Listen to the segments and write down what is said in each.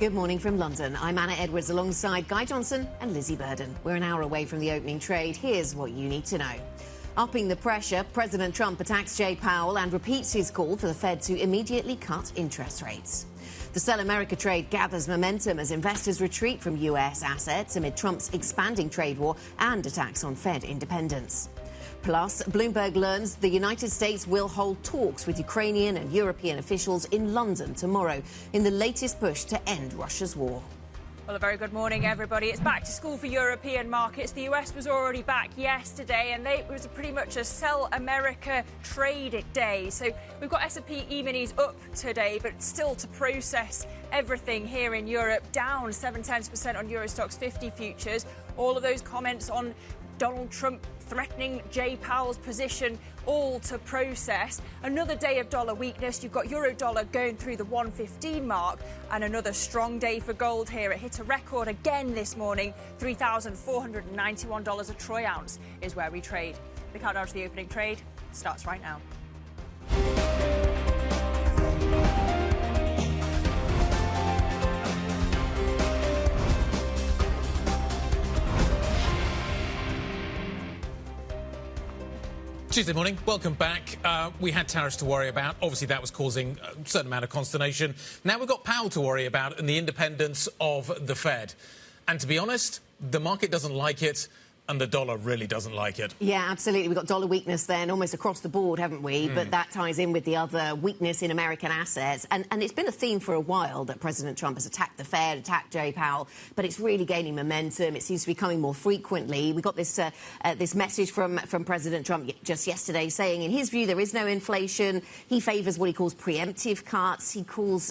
Good morning from London. I'm Anna Edwards alongside Guy Johnson and Lizzie Burden. We're an hour away from the opening trade. Here's what you need to know. Upping the pressure, President Trump attacks Jay Powell and repeats his call for the Fed to immediately cut interest rates. The Sell America trade gathers momentum as investors retreat from US assets amid Trump's expanding trade war and attacks on Fed independence. Plus, Bloomberg learns the United States will hold talks with Ukrainian and European officials in London tomorrow in the latest push to end Russia's war. Well, a very good morning, everybody. It's back to school for European markets. The US was already back yesterday, and it was pretty much a Sell America trade day. So we've got S&P E-minis up today, but still to process everything here in Europe, down 0.7% on Eurostoxx 50 futures. All of those comments on Donald Trump threatening Jay Powell's position, all to process. Another day of dollar weakness. You've got euro dollar going through the 115 mark, and another strong day for gold here. It hit a record again this morning. $3,491 a troy ounce is where we trade. The countdown to the opening trade starts right now. Tuesday morning, welcome back. We had tariffs to worry about. Obviously, that was causing a certain amount of consternation. Now we've got Powell to worry about and the independence of the Fed. And to be honest, the market doesn't like it, and the dollar really doesn't like it. Yeah, absolutely. We've got dollar weakness then almost across the board, haven't we? But that ties in with the other weakness in American assets. And it's been a theme for a while that President Trump has attacked the Fed, attacked Jay Powell, but it's really gaining momentum. It seems to be coming more frequently. We got this this message from President Trump just yesterday saying, in his view, there is no inflation. He favours what he calls preemptive cuts. He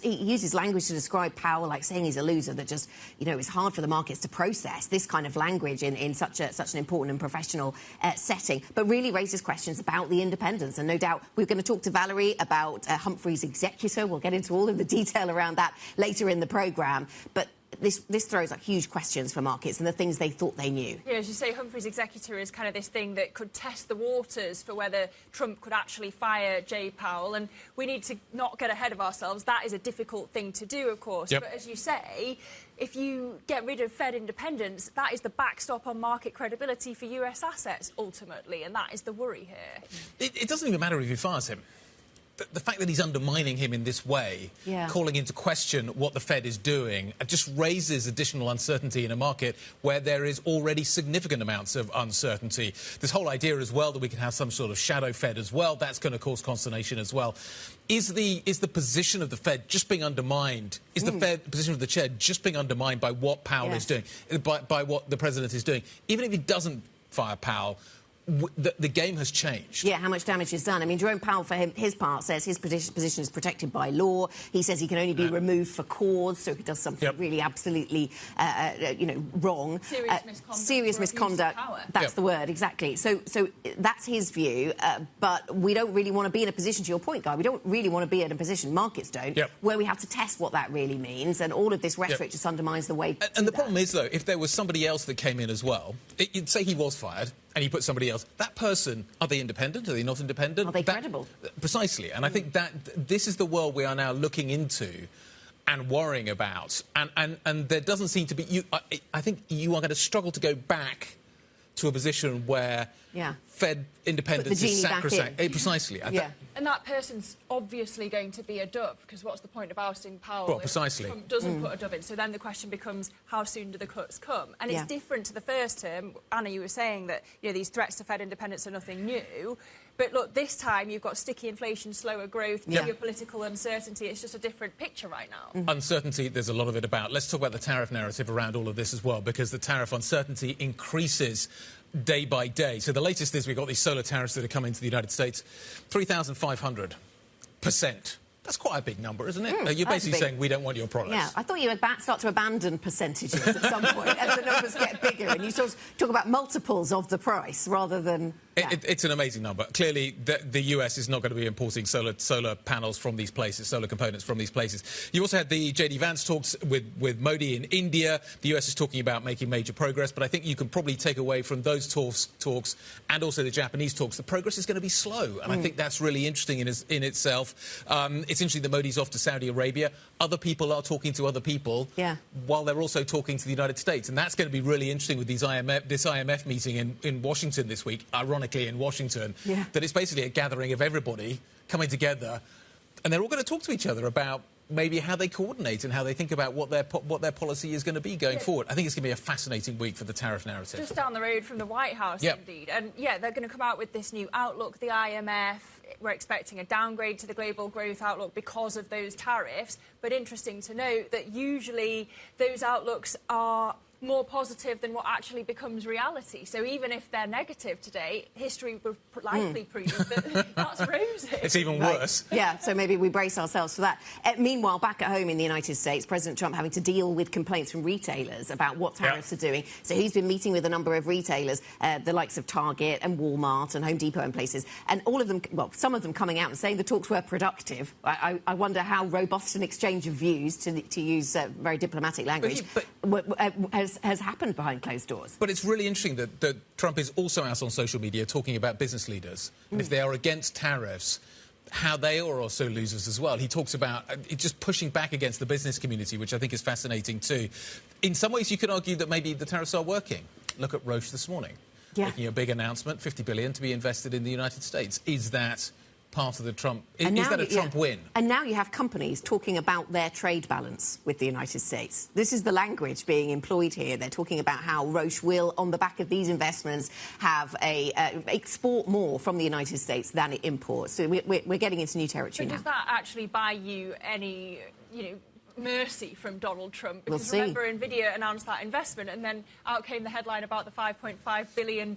uses language to describe Powell like saying he's a loser, that just, you know, it's hard for the markets to process this kind of language in such an important and professional setting, but really raises questions about the independence. And no doubt we're going to talk to Valerie about Humphrey's executor. We'll get into all of the detail around that later in the programme. But this throws up huge questions for markets and the things they thought they knew. Yeah, as you say, Humphrey's executor is kind of this thing that could test the waters for whether Trump could actually fire Jay Powell. And we need to not get ahead of ourselves. That is a difficult thing to do, of course. Yep. But as you say, if you get rid of Fed independence, that is the backstop on market credibility for US assets, ultimately. And that is the worry here. It doesn't even matter if he fires him. The fact that he's undermining him in this way, calling into question what the Fed is doing, just raises additional uncertainty in a market where there is already significant amounts of uncertainty. This whole idea as well that we can have some sort of shadow Fed as well, that's going to cause consternation as well. Is the position of the Fed just being undermined? Is the Fed position of the chair just being undermined by what Powell is doing, by what the president is doing? Even if he doesn't fire Powell, the game has changed. Yeah, how much damage is done. I mean, Jerome Powell, for his part, says his position is protected by law. He says he can only be removed for cause, so if he does something really absolutely, wrong. Serious misconduct. That's the word, exactly. So that's his view, but we don't really want to be in a position, to your point, Guy, we don't really want to be in a position, markets don't, where we have to test what that really means, and all of this rhetoric just undermines the way And the problem is, though, if there was somebody else that came in as well, say he was fired, and you put somebody else, that person, are they independent? Are they not independent? Are they credible? Precisely. And I think that this is the world we are now looking into and worrying about. And there doesn't seem to be... I think you are going to struggle to go back to a position where Fed independence is sacrosanct. Precisely. And that person's obviously going to be a dove, because what's the point of ousting Powell well, precisely. if Trump doesn't put a dove in? So then the question becomes, how soon do the cuts come? And it's different to the first term. Anna, you were saying that these threats to Fed independence are nothing new. But look, this time you've got sticky inflation, slower growth, geopolitical uncertainty. It's just a different picture right now. Uncertainty, there's a lot of it about. Let's talk about the tariff narrative around all of this as well, because the tariff uncertainty increases day by day. So the latest is we've got these solar tariffs that are coming to the United States, 3,500%. That's quite a big number, isn't it? You're basically saying we don't want your products. Yeah, I thought you would start to abandon percentages at some point as the numbers get bigger and you sort of talk about multiples of the price rather than It's an amazing number. Clearly, the US is not going to be importing solar panels from these places, solar components from these places. You also had the J.D. Vance talks with Modi in India. The US is talking about making major progress, but I think you can probably take away from those talks and also the Japanese talks, the progress is going to be slow. And I think that's really interesting in itself. It's interesting that Modi's off to Saudi Arabia. Other people are talking to other people while they're also talking to the United States. And that's going to be really interesting with this IMF meeting in Washington this week, ironically in Washington, that it's basically a gathering of everybody coming together. And they're all going to talk to each other about maybe how they coordinate and how they think about what their policy is going to be going forward. I think it's going to be a fascinating week for the tariff narrative. Just down the road from the White House, indeed. And, they're going to come out with this new outlook, the IMF. We're expecting a downgrade to the global growth outlook because of those tariffs. But interesting to note that usually those outlooks are more positive than what actually becomes reality. So even if they're negative today, history will likely prove that that's rosy. It's even worse. Yeah, so maybe we brace ourselves for that. Meanwhile, back at home in the United States, President Trump having to deal with complaints from retailers about what tariffs are doing. So he's been meeting with a number of retailers, the likes of Target and Walmart and Home Depot and places, and all of them, well, some of them coming out and saying the talks were productive. I wonder how robust an exchange of views, to use very diplomatic language, has happened behind closed doors. But it's really interesting that Trump is also out on social media talking about business leaders. And if they are against tariffs, how they are also losers as well. He talks about just pushing back against the business community, which I think is fascinating too. In some ways, you could argue that maybe the tariffs are working. Look at Roche this morning, making a big announcement, $50 billion to be invested in the United States. Is that part of the Trump... Is that a Trump win? And now you have companies talking about their trade balance with the United States. This is the language being employed here. They're talking about how Roche will, on the back of these investments, have export more from the United States than it imports. So we're getting into new territory now. Does that actually buy you any, mercy from Donald Trump? Because we'll remember, Nvidia announced that investment, and then out came the headline about the $5.5 billion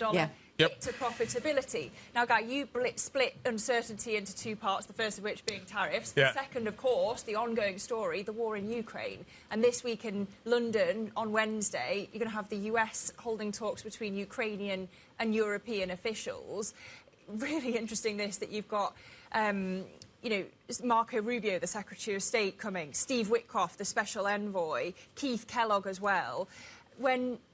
hit to profitability. Now, Guy, you split uncertainty into two parts, the first of which being tariffs. The second, of course, the ongoing story, the war in Ukraine. And this week in London, on Wednesday, you're going to have the US holding talks between Ukrainian and European officials. Really interesting that you've got... Marco Rubio, the Secretary of State, coming, Steve Witkoff, the Special Envoy, Keith Kellogg as well.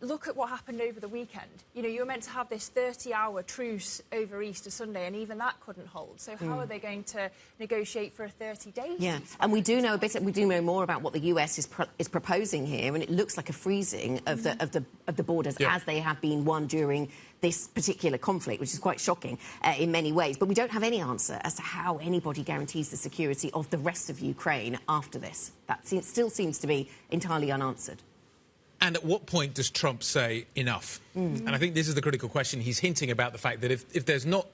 Look at what happened over the weekend. You were meant to have this 30-hour truce over Easter Sunday, and even that couldn't hold. So how are they going to negotiate for a 30 days? Yeah, and we do know more about what the US is proposing here, and it looks like a freezing of the borders as they have been won during this particular conflict, which is quite shocking in many ways. But we don't have any answer as to how anybody guarantees the security of the rest of Ukraine after this. That still seems to be entirely unanswered. And at what point does Trump say enough? And I think this is the critical question. He's hinting about the fact that if there's not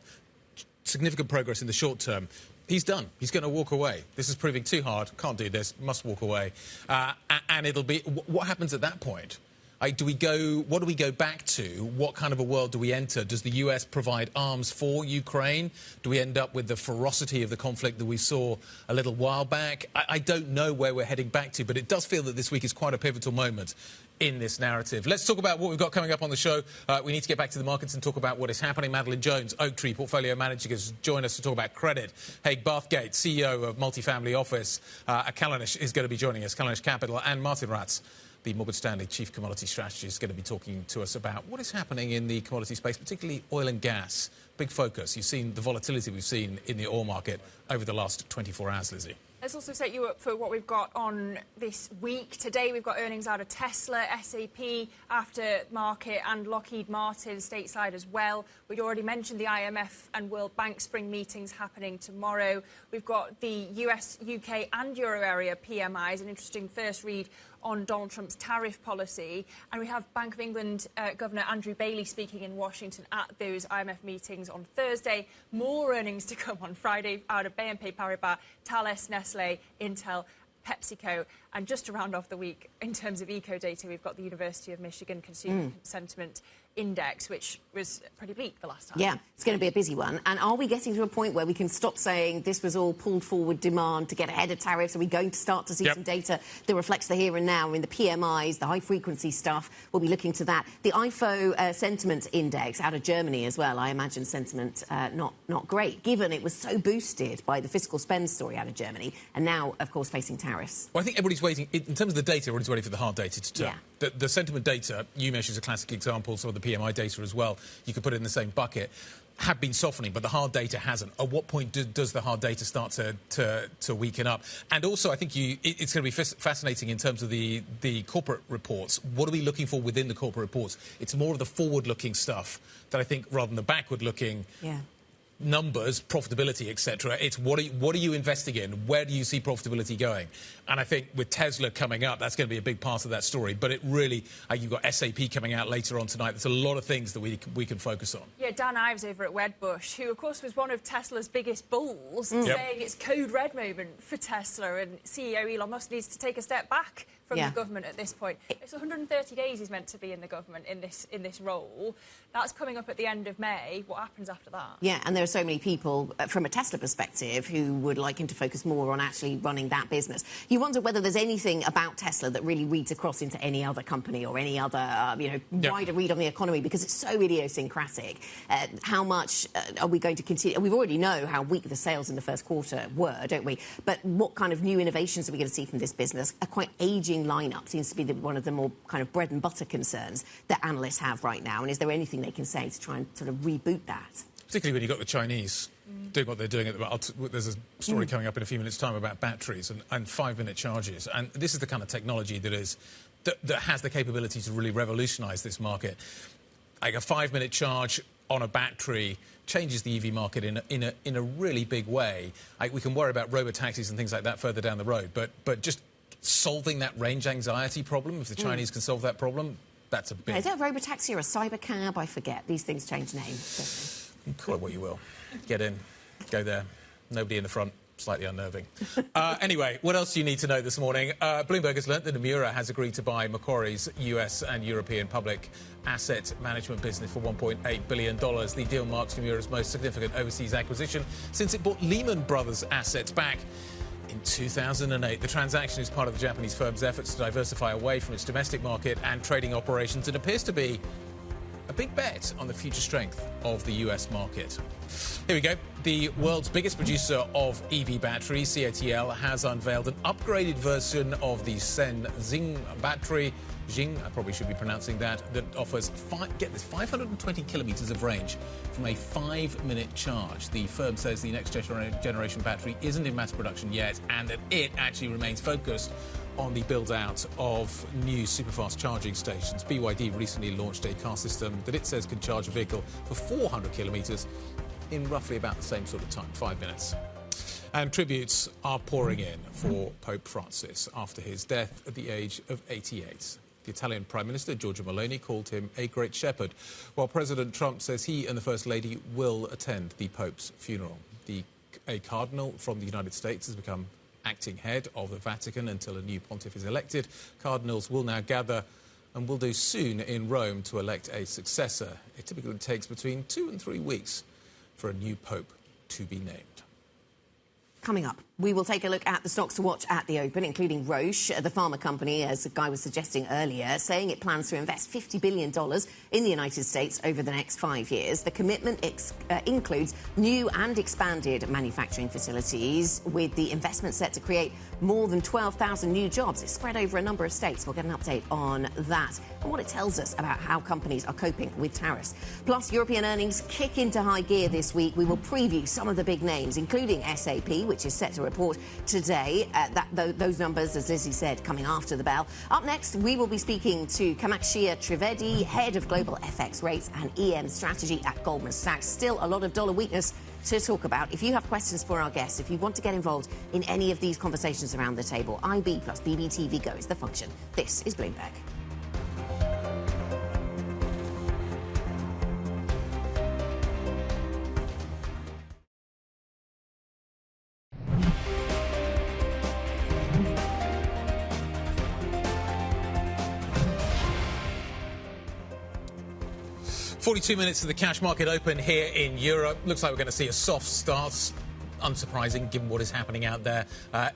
significant progress in the short term, he's done. He's going to walk away. This is proving too hard. Can't do this. Must walk away. And it'll be... What happens at that point? What do we go back to? What kind of a world do we enter? Does the US provide arms for Ukraine? Do we end up with the ferocity of the conflict that we saw a little while back? I don't know where we're heading back to, but it does feel that this week is quite a pivotal moment in this narrative. Let's talk about what we've got coming up on the show. We need to get back to the markets and talk about what is happening. Madeline Jones, Oaktree Portfolio Manager, has joined us to talk about credit. Haig Bathgate, CEO of Multifamily Office at Callanish, is going to be joining us, Callanish Capital, and Martin Ratz, the Morgan Stanley Chief Commodity Strategist, is going to be talking to us about what is happening in the commodity space, particularly oil and gas. Big focus. You've seen the volatility we've seen in the oil market over the last 24 hours, Lizzie. Let's also set you up for what we've got on this week. Today we've got earnings out of Tesla, SAP, Aftermarket and Lockheed Martin stateside as well. We'd already mentioned the IMF and World Bank spring meetings happening tomorrow. We've got the US, UK and Euro area PMIs, an interesting first read on Donald Trump's tariff policy. And we have Bank of England Governor Andrew Bailey speaking in Washington at those IMF meetings on Thursday. More earnings to come on Friday out of BNP Paribas, Thales, Nestle, Intel, PepsiCo. And just to round off the week, in terms of eco data, we've got the University of Michigan consumer sentiment index, which was pretty bleak the last time. Yeah, it's going to be a busy one. And are we getting to a point where we can stop saying this was all pulled forward demand to get ahead of tariffs? Are we going to start to see some data that reflects the here and now? I mean, the PMIs, the high-frequency stuff, we'll be looking to that. The IFO sentiment index out of Germany as well, I imagine sentiment not great, given it was so boosted by the fiscal spend story out of Germany, and now, of course, facing tariffs. Well, I think everybody's waiting, in terms of the data, everybody's waiting for the hard data to turn. Yeah. The sentiment data, you mentioned a classic example, some of the PMI data as well, you could put it in the same bucket, have been softening, but the hard data hasn't. At what point does the hard data start to weaken up? And also, I think it's going to be fascinating in terms of the corporate reports. What are we looking for within the corporate reports? It's more of the forward-looking stuff that I think, rather than the backward-looking numbers, profitability, etc. It's what are you investing in? Where do you see profitability going? And I think with Tesla coming up, that's going to be a big part of that story. But it really, you've got SAP coming out later on tonight. There's a lot of things that we can focus on. Yeah, Dan Ives over at Wedbush, who, of course, was one of Tesla's biggest bulls, saying it's code red moment for Tesla, and CEO Elon Musk needs to take a step back from the government at this point. It's 130 days he's meant to be in the government in this role. That's coming up at the end of May. What happens after that? Yeah, and there are so many people, from a Tesla perspective, who would like him to focus more on actually running that business. You wonder whether there's anything about Tesla that really reads across into any other company or any other, wider read on the economy, because it's so idiosyncratic. How much are we going to continue? We already know how weak the sales in the first quarter were, don't we? But what kind of new innovations are we going to see from this business? A quite aging lineup seems to be one of the more kind of bread and butter concerns that analysts have right now. And is there anything they can say to try and sort of reboot that? Particularly when you've got the Chinese doing what they're doing. There's a story coming up in a few minutes' time about batteries and 5-minute charges. And this is the kind of technology that has the capability to really revolutionise this market. Like a 5-minute charge on a battery changes the EV market in a really big way. We can worry about robo-taxis and things like that further down the road, but just solving that range anxiety problem, if the Chinese can solve that problem, that's a big... Is that a robotaxi or a cybercab? I forget. These things change names, don't they? Call it what you will. Get in, go there. Nobody in the front. Slightly unnerving. Anyway, what else do you need to know this morning? Bloomberg has learnt that Nomura has agreed to buy Macquarie's US and European public asset management business for $1.8 billion. The deal marks Nomura's most significant overseas acquisition since it bought Lehman Brothers assets back in 2008. The transaction is part of the Japanese firm's efforts to diversify away from its domestic market and trading operations. It appears to be a big bet on the future strength of the US market. Here we go. The world's biggest producer of EV batteries, CATL, has unveiled an upgraded version of the Zing battery. Jing, I probably should be pronouncing that offers, 520 kilometres of range from a 5-minute charge. The firm says the next generation battery isn't in mass production yet, and that it actually remains focused on the build-out of new superfast charging stations. BYD recently launched a car system that it says can charge a vehicle for 400 kilometres in roughly about the same sort of time, 5 minutes. And tributes are pouring in for Pope Francis after his death at the age of 88. The Italian Prime Minister, Giorgia Meloni, called him a great shepherd, while President Trump says he and the First Lady will attend the Pope's funeral. A cardinal from the United States has become acting head of the Vatican until a new pontiff is elected. Cardinals will now gather and will do soon in Rome to elect a successor. It typically takes between 2 and 3 weeks for a new pope to be named. Coming up, we will take a look at the stocks to watch at the open, including Roche, the pharma company, as the guy was suggesting earlier, saying it plans to invest $50 billion in the United States over the next 5 years. The commitment includes new and expanded manufacturing facilities, with the investment set to create more than 12,000 new jobs. It's spread over a number of states. We'll get an update on that and what it tells us about how companies are coping with tariffs. Plus, European earnings kick into high gear this week. We will preview some of the big names, including SAP, which is set to report today. Those numbers, as Lizzie said, coming after the bell. Up next, we will be speaking to Kamakshia Trivedi, head of global FX rates and EM strategy at Goldman Sachs. Still a lot of dollar weakness to talk about. If you have questions for our guests, if you want to get involved in any of these conversations around the table, IB plus BBTV Go is the function. This is Bloomberg. 42 minutes to the cash market open here in Europe. Looks like we're going to see a soft start. Unsurprising, given what is happening out there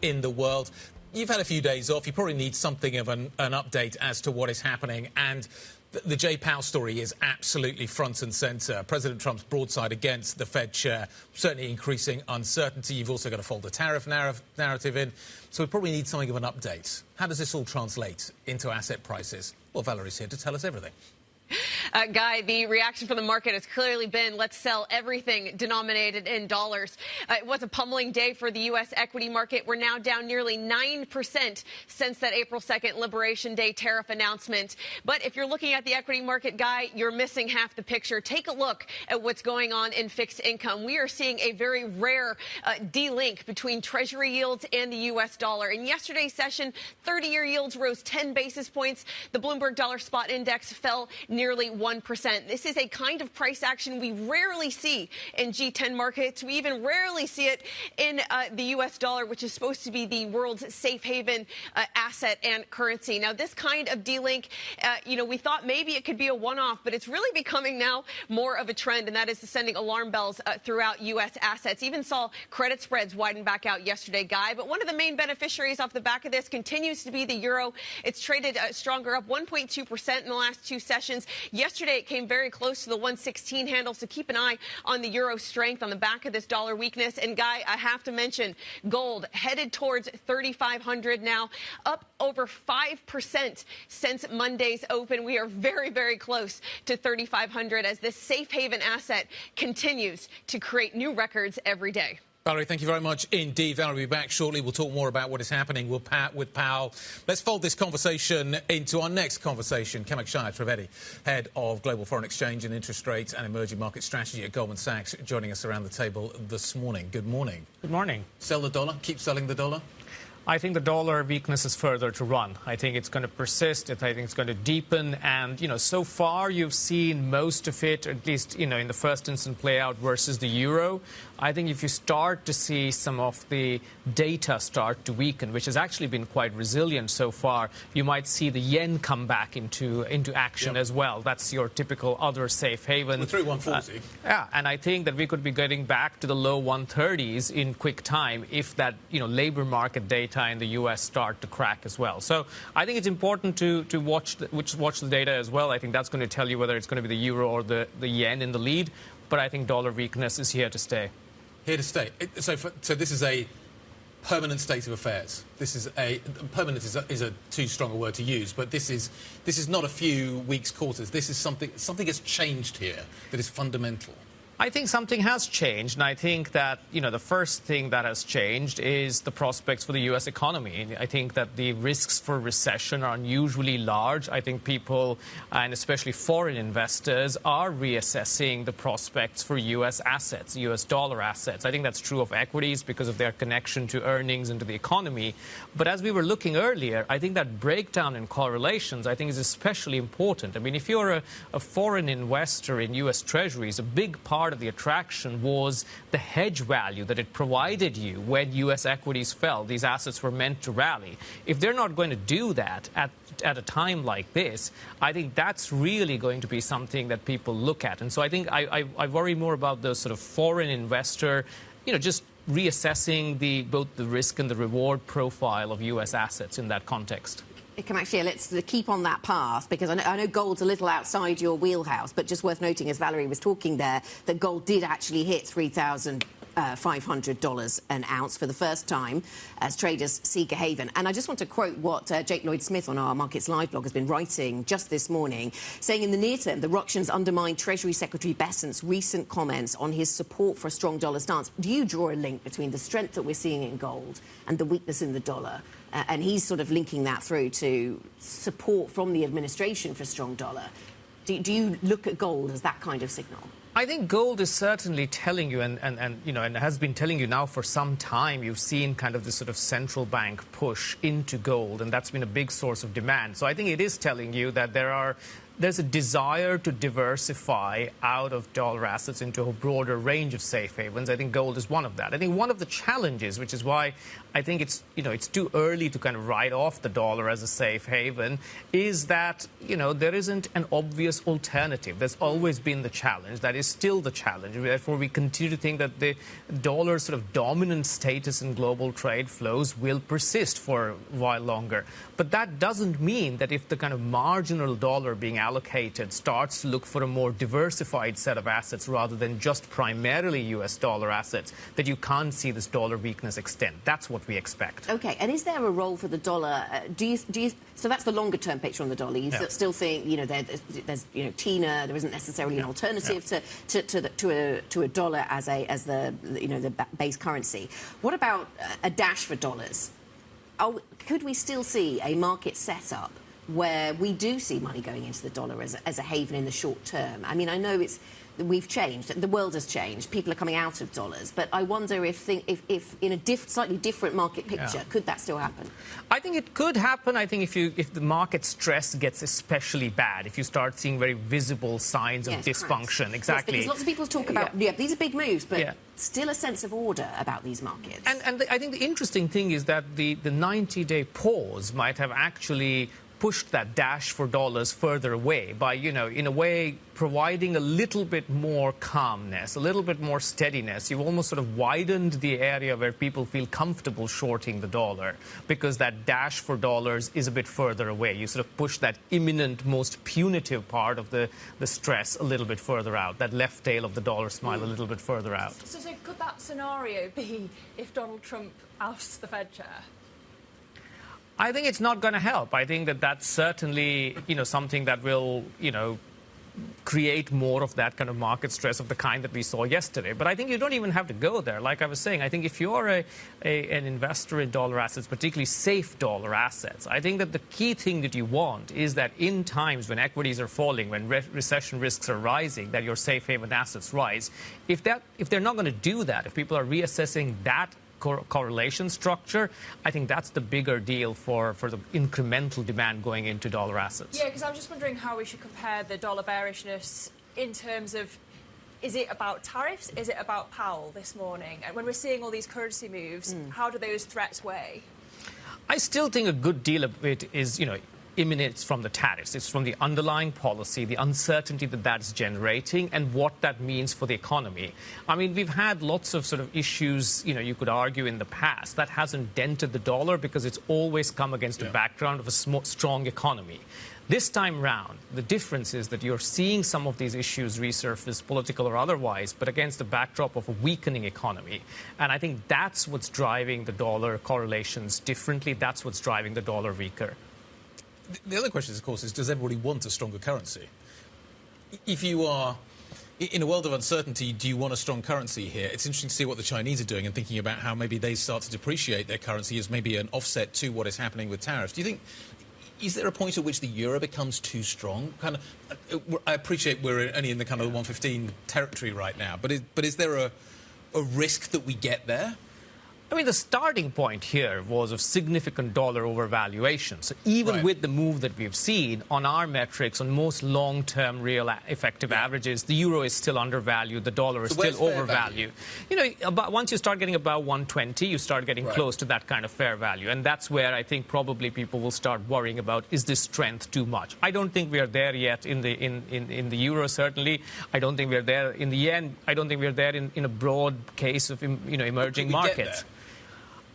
in the world. You've had a few days off. You probably need something of an update as to what is happening. And the Jay Powell story is absolutely front and centre. President Trump's broadside against the Fed chair, certainly increasing uncertainty. You've also got to fold the tariff narrative in. So we probably need something of an update. How does this all translate into asset prices? Well, Valerie's here to tell us everything. Guy, the reaction from the market has clearly been, let's sell everything denominated in dollars. It was a pummeling day for the U.S. equity market. We're now down nearly 9% since that April 2nd Liberation Day tariff announcement. But if you're looking at the equity market, Guy, you're missing half the picture. Take a look at what's going on in fixed income. We are seeing a very rare de-link between Treasury yields and the U.S. dollar. In yesterday's session, 30-year yields rose 10 basis points. The Bloomberg Dollar Spot Index fell nearly 1%. This is a kind of price action we rarely see in G10 markets. We even rarely see it in the U.S. dollar, which is supposed to be the world's safe haven asset and currency. Now, this kind of de-link, we thought maybe it could be a one-off, but it's really becoming now more of a trend, and that is sending alarm bells throughout U.S. assets. Even saw credit spreads widen back out yesterday, Guy. But one of the main beneficiaries off the back of this continues to be the euro. It's traded stronger, up 1.2% in the last two sessions. Yesterday, it came very close to the 116 handle, so keep an eye on the euro strength on the back of this dollar weakness. And, Guy, I have to mention gold headed towards 3,500 now, up over 5% since Monday's open. We are very, very close to 3,500 as this safe haven asset continues to create new records every day. Valerie, thank you very much indeed. Valerie will be back shortly. We'll talk more about what is happening with Powell. Let's fold this conversation into our next conversation. Kamakshaya Trivedi, Head of Global Foreign Exchange and Interest Rates and Emerging Market Strategy at Goldman Sachs, joining us around the table this morning. Good morning. Good morning. Sell the dollar? Keep selling the dollar? I think the dollar weakness is further to run. I think it's going to persist. I think it's going to deepen. And, so far you've seen most of it, at least, in the first instance, play out versus the euro. I think if you start to see some of the data start to weaken, which has actually been quite resilient so far, you might see the yen come back into action as well. That's your typical other safe haven. We're through 140. Yeah, and I think that we could be getting back to the low 130s in quick time if that, labor market data in the U.S. start to crack as well. So I think it's important to watch the data as well. I think that's going to tell you whether it's going to be the euro or the yen in the lead. But I think dollar weakness is here to stay. Here to stay. So this is a permanent state of affairs. This is permanent is a too strong a word to use, but this is not a few weeks, quarters. This is something has changed here that is fundamental. I think something has changed, and I think that, the first thing that has changed is the prospects for the U.S. economy. I think that the risks for recession are unusually large. I think people, and especially foreign investors, are reassessing the prospects for U.S. assets, U.S. dollar assets. I think that's true of equities because of their connection to earnings and to the economy. But as we were looking earlier, I think that breakdown in correlations, I think, is especially important. I mean, if you're a foreign investor in U.S. Treasuries, a big part of the attraction was the hedge value that it provided you when U.S. equities fell. These assets were meant to rally. If they're not going to do that at a time like this, I think that's really going to be something that people look at. And so I think I worry more about the sort of foreign investor, just reassessing both the risk and the reward profile of U.S. assets in that context. Actually, let's keep on that path, because I know gold's a little outside your wheelhouse, but just worth noting, as Valerie was talking there, that gold did actually hit $3,500 an ounce for the first time as traders seek a haven. And I just want to quote what Jake Lloyd-Smith on our Markets Live blog has been writing just this morning, saying in the near term, the ructions undermine Treasury Secretary Bessent's recent comments on his support for a strong dollar stance. Do you draw a link between the strength that we're seeing in gold and the weakness in the dollar? And he's sort of linking that through to support from the administration for a strong dollar. Do you look at gold as that kind of signal? I think gold is certainly telling you, and has been telling you now for some time. You've seen kind of this sort of central bank push into gold, and that's been a big source of demand. So I think it is telling you that there are there's a desire to diversify out of dollar assets into a broader range of safe havens. I think gold is one of that. I think one of the challenges, which is why I think it's too early to kind of write off the dollar as a safe haven, is that, there isn't an obvious alternative. There's always been the challenge. That is still the challenge. Therefore, we continue to think that the dollar's sort of dominant status in global trade flows will persist for a while longer. But that doesn't mean that if the kind of marginal dollar being allocated starts to look for a more diversified set of assets rather than just primarily US dollar assets, that you can't see this dollar weakness extend. That's what we expect. Okay, and is there a role for the dollar? So that's the longer term picture on the dollar. You still think, there's TINA, there isn't necessarily an alternative to a dollar as the base currency. What about a dash for dollars? Could we still see a market setup where we do see money going into the dollar as a haven in the short term? I mean, I know we've changed. The world has changed. People are coming out of dollars. But I wonder if in a slightly different market picture, could that still happen? I think it could happen. I think if the market stress gets especially bad, if you start seeing very visible signs of dysfunction. Cracks. Exactly. Yes, because lots of people talk about, these are big moves, but still a sense of order about these markets. And I think the interesting thing is that the 90-day pause might have actually pushed that dash for dollars further away by, in a way, providing a little bit more calmness, a little bit more steadiness. You've almost sort of widened the area where people feel comfortable shorting the dollar because that dash for dollars is a bit further away. You sort of push that imminent, most punitive part of the stress a little bit further out, that left tail of the dollar smile a little bit further out. So could that scenario be if Donald Trump ousts the Fed chair? I think it's not going to help. I think that's certainly, something that will, create more of that kind of market stress of the kind that we saw yesterday. But I think you don't even have to go there. Like I was saying, I think if you're an investor in dollar assets, particularly safe dollar assets, I think that the key thing that you want is that in times when equities are falling, when recession risks are rising, that your safe haven assets rise. If they're not going to do that, if people are reassessing that correlation structure, I think that's the bigger deal for the incremental demand going into dollar assets. Yeah, because I'm just wondering how we should compare the dollar bearishness in terms of, is it about tariffs? Is it about Powell this morning? And when we're seeing all these currency moves, how do those threats weigh? I still think a good deal of it is, emanates from the tariffs. It's from the underlying policy, the uncertainty that that's generating, and what that means for the economy. I mean, we've had lots of sort of issues, you could argue in the past. That hasn't dented the dollar because it's always come against a background of a strong economy. This time round, the difference is that you're seeing some of these issues resurface, political or otherwise, but against the backdrop of a weakening economy. And I think that's what's driving the dollar correlations differently. That's what's driving the dollar weaker. The other question, of course, is does everybody want a stronger currency? If you are in a world of uncertainty, do you want a strong currency here? It's interesting to see what the Chinese are doing and thinking about how maybe they start to depreciate their currency as maybe an offset to what is happening with tariffs. Do you think, is there a point at which the euro becomes too strong? I appreciate we're only in the kind of 115 territory right now, but is there a risk that we get there? I mean, the starting point here was of significant dollar overvaluation. So even with the move that we've seen on our metrics, on most long-term real effective averages, the euro is still undervalued, the dollar is still overvalued. Once you start getting above 120, you start getting close to that kind of fair value. And that's where I think probably people will start worrying about, is this strength too much? I don't think we are there yet in the euro, certainly. I don't think we're there in the yen. I don't think we're there in a broad case of emerging markets.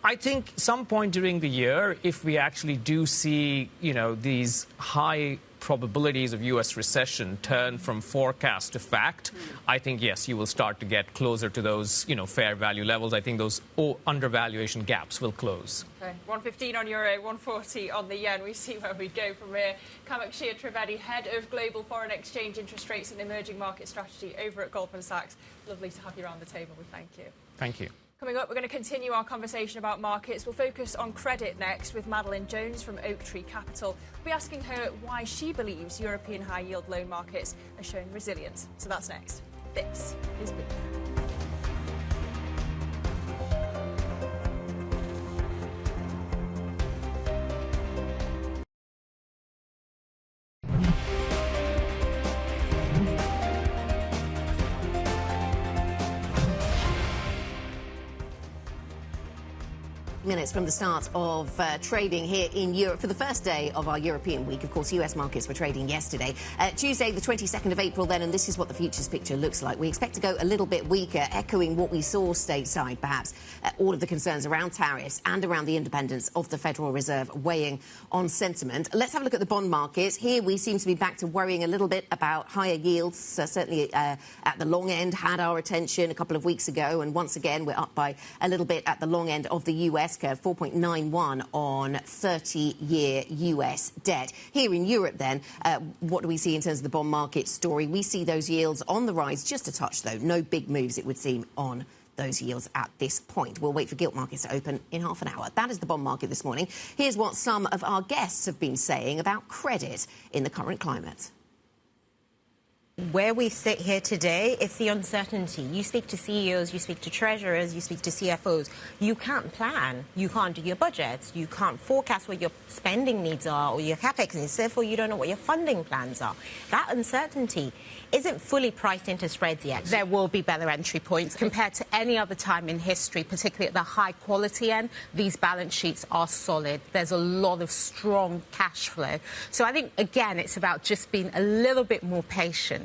I think some point during the year, if we actually do see, these high probabilities of U.S. recession turn from forecast to fact, I think, yes, you will start to get closer to those, fair value levels. I think those undervaluation gaps will close. Okay. 115 on euro, 140 on the yen. We see where we go from here. Kamakshir Trivedi, Head of Global Foreign Exchange Interest Rates and Emerging Market Strategy over at Goldman Sachs. Lovely to have you around the table. We thank you. Thank you. Coming up, we're going to continue our conversation about markets. We'll focus on credit next with Madeline Jones from Oaktree Capital. We'll be asking her why she believes European high-yield loan markets are showing resilience. So that's next. This is Big. minutes from the start of trading here in Europe for the first day of our European week. Of course, US markets were trading yesterday. Tuesday, the 22nd of April then, and this is what the futures picture looks like. We expect to go a little bit weaker, echoing what we saw stateside, perhaps. All of the concerns around tariffs and around the independence of the Federal Reserve weighing on sentiment. Let's have a look at the bond markets. Here we seem to be back to worrying a little bit about higher yields. Certainly at the long end had our attention a couple of weeks ago, and once again we're up by a little bit at the long end of the US curve, 4.91 on 30-year US debt. Here in Europe then, what do we see in terms of the bond market story? We see those yields on the rise, just a touch though, no big moves it would seem on those yields at this point. We'll wait for gilt markets to open in half an hour. That is the bond market this morning. Here's what some of our guests have been saying about credit in the current climate. Where we sit here today, it's the uncertainty. You speak to CEOs, you speak to treasurers, you speak to CFOs. You can't plan. You can't do your budgets. You can't forecast what your spending needs are or your capex needs. Therefore, you don't know what your funding plans are. That uncertainty isn't fully priced into spreads yet. There will be better entry points compared to any other time in history, particularly at the high quality end. These balance sheets are solid. There's a lot of strong cash flow. So I think, again, it's about just being a little bit more patient.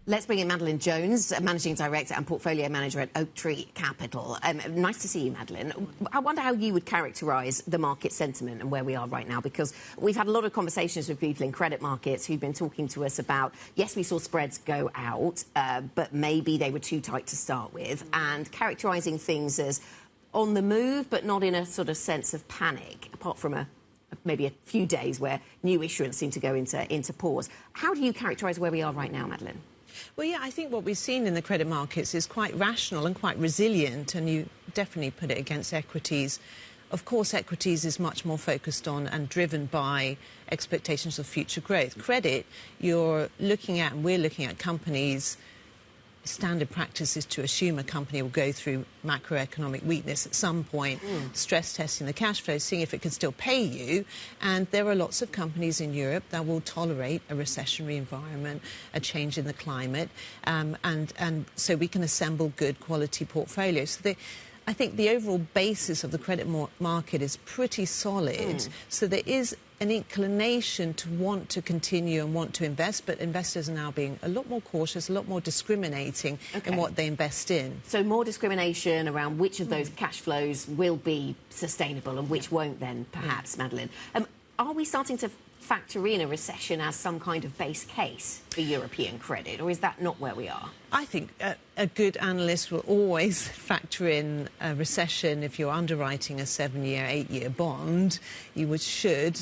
Let's bring in Madeline Jones, Managing Director and Portfolio Manager at Oaktree Capital. Nice to see you, Madeline. I wonder how you would characterise the market sentiment and where we are right now, because we've had a lot of conversations with people in credit markets who've been talking to us about, yes, we saw spreads go out, but maybe they were too tight to start with, and characterising things as on the move, but not in a sort of sense of panic, apart from maybe a few days where new issuance seemed to go into pause. How do you characterise where we are right now, Madeline? Well, yeah, I think what we've seen in the credit markets is quite rational and quite resilient, and you definitely put it against equities. Of course, equities is much more focused on and driven by expectations of future growth. Credit, you're looking at, and we're looking at companies. Standard practice is to assume a company will go through macroeconomic weakness at some point, stress testing the cash flow, seeing if it can still pay you. And there are lots of companies in Europe that will tolerate a recessionary environment, a change in the climate, and so we can assemble good quality portfolios. So I think the overall basis of the credit market is pretty solid. So there is an inclination to want to continue and want to invest, but investors are now being a lot more cautious, a lot more discriminating in what they invest in. So more discrimination around which of those cash flows will be sustainable and which won't then, perhaps, Madeline. Are we starting to factor in a recession as some kind of base case for European credit, or is that not where we are? I think a good analyst will always factor in a recession. If you're underwriting a 7-year, 8-year bond, you should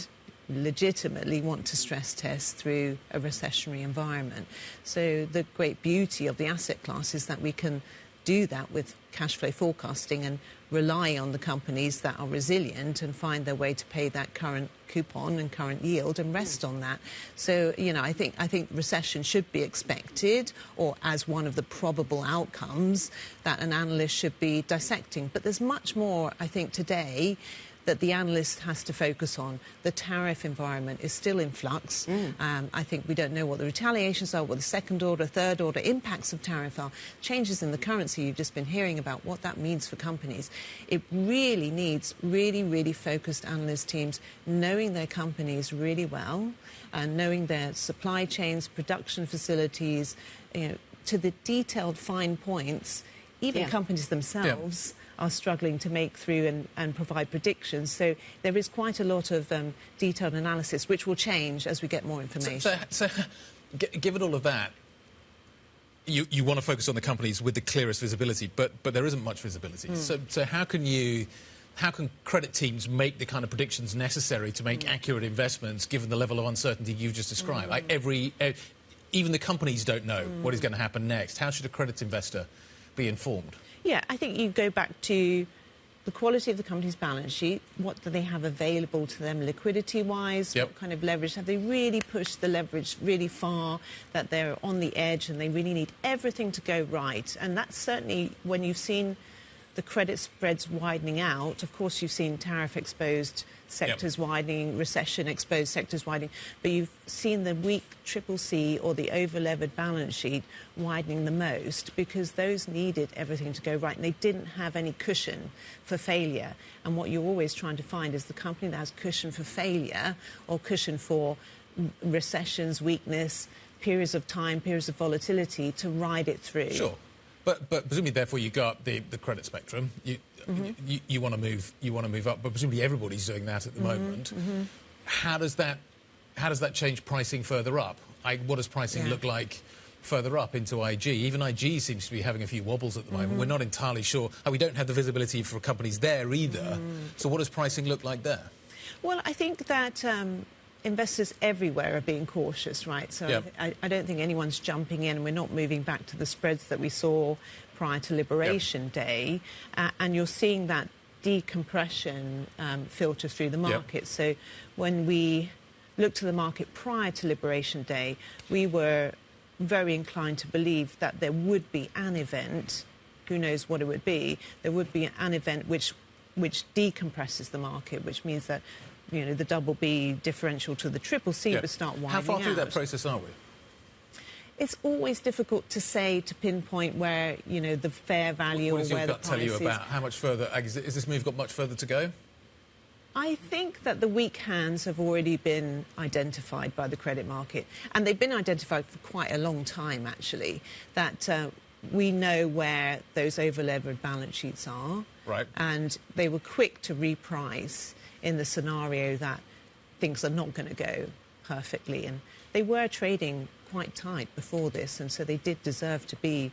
legitimately want to stress test through a recessionary environment. So the great beauty of the asset class is that we can do that with cash flow forecasting and rely on the companies that are resilient and find their way to pay that current coupon and current yield and rest on that. So, you know, I think recession should be expected, or as one of the probable outcomes that an analyst should be dissecting. But there's much more, I think, today that the analyst has to focus on. The tariff environment is still in flux. I think we don't know what the retaliations are, what the second order, third order impacts of tariff are. Changes in the currency, you've just been hearing about what that means for companies. It really needs really focused analyst teams knowing their companies really well and knowing their supply chains, production facilities, you know, to the detailed fine points. Even companies themselves are struggling to make through and provide predictions. So there is quite a lot of detailed analysis, which will change as we get more information. So given all of that, you want to focus on the companies with the clearest visibility, but there isn't much visibility. So how can credit teams make the kind of predictions necessary to make accurate investments, given the level of uncertainty you've just described? Like even the companies don't know what is going to happen next. How should a credit investor be informed? Yeah, I think you go back to the quality of the company's balance sheet. What do they have available to them liquidity-wise? What kind of leverage? Have they really pushed the leverage really far that they're on the edge and they really need everything to go right? And that's certainly when you've seen the credit spreads widening out. Of course, you've seen tariff-exposed sectors widening, recession-exposed sectors widening, but you've seen the weak CCC or the over-levered balance sheet widening the most because those needed everything to go right, and they didn't have any cushion for failure. And what you're always trying to find is the company that has cushion for failure or cushion for recessions, weakness, periods of time, periods of volatility to ride it through. Sure. But presumably, therefore, you go up the credit spectrum. You want to move up, but presumably everybody's doing that at the moment. How does that change pricing further up? What does pricing look like further up into IG? Even IG seems to be having a few wobbles at the moment. We're not entirely sure. We don't have the visibility for companies there either. So what does pricing look like there? Well, I think that investors everywhere are being cautious, right? So I don't think anyone's jumping in. We're not moving back to the spreads that we saw prior to Liberation Day. And you're seeing that decompression filter through the market. So when we looked to the market prior to Liberation Day, we were very inclined to believe that there would be an event, who knows what it would be, there would be an event which decompresses the market, which means that the double B differential to the triple C would start widening out. How far through that process are we? It's always difficult to say, to pinpoint where, the fair value or where the price is. What does your gut tell you about how much further? Is this move got much further to go? I think that the weak hands have already been identified by the credit market. And they've been identified for quite a long time, actually, that we know where those over-levered balance sheets are. Right. And they were quick to reprice in the scenario that things are not going to go perfectly. And they were trading quite tight before this, and so they did deserve to be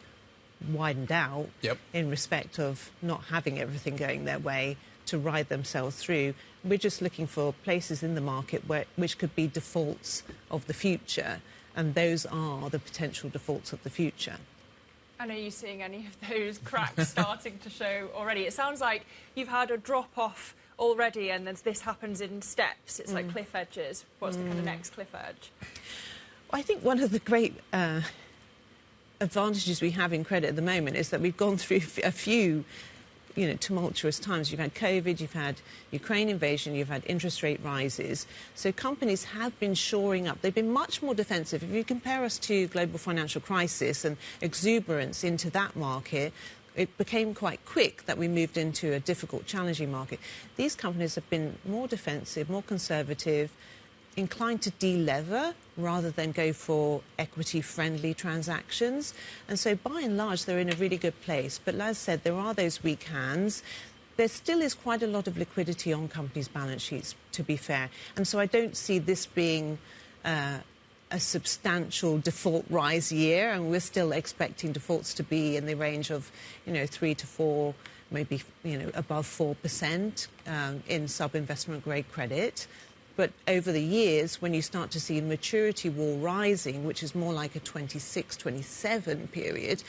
widened out in respect of not having everything going their way to ride themselves through. We're just looking for places in the market which could be defaults of the future, and those are the potential defaults of the future. And are you seeing any of those cracks starting to show already? It sounds like you've had a drop-off already, and then this happens in steps. It's like cliff edges. What's the kind of next cliff edge? I think one of the great advantages we have in credit at the moment is that we've gone through a few, tumultuous times. You've had COVID, you've had Ukraine invasion, you've had interest rate rises. So companies have been shoring up. They've been much more defensive. If you compare us to global financial crisis and exuberance into that market, it became quite quick that we moved into a difficult, challenging market. These companies have been more defensive, more conservative, inclined to de-lever rather than go for equity-friendly transactions. And so, by and large, they're in a really good place. But as said, there are those weak hands. There still is quite a lot of liquidity on companies' balance sheets, to be fair. And so I don't see this being a substantial default rise year, and we're still expecting defaults to be in the range of, 3 to 4, maybe, above 4% in sub-investment grade credit. But over the years, when you start to see maturity wall rising, which is more like a 26, 27 period,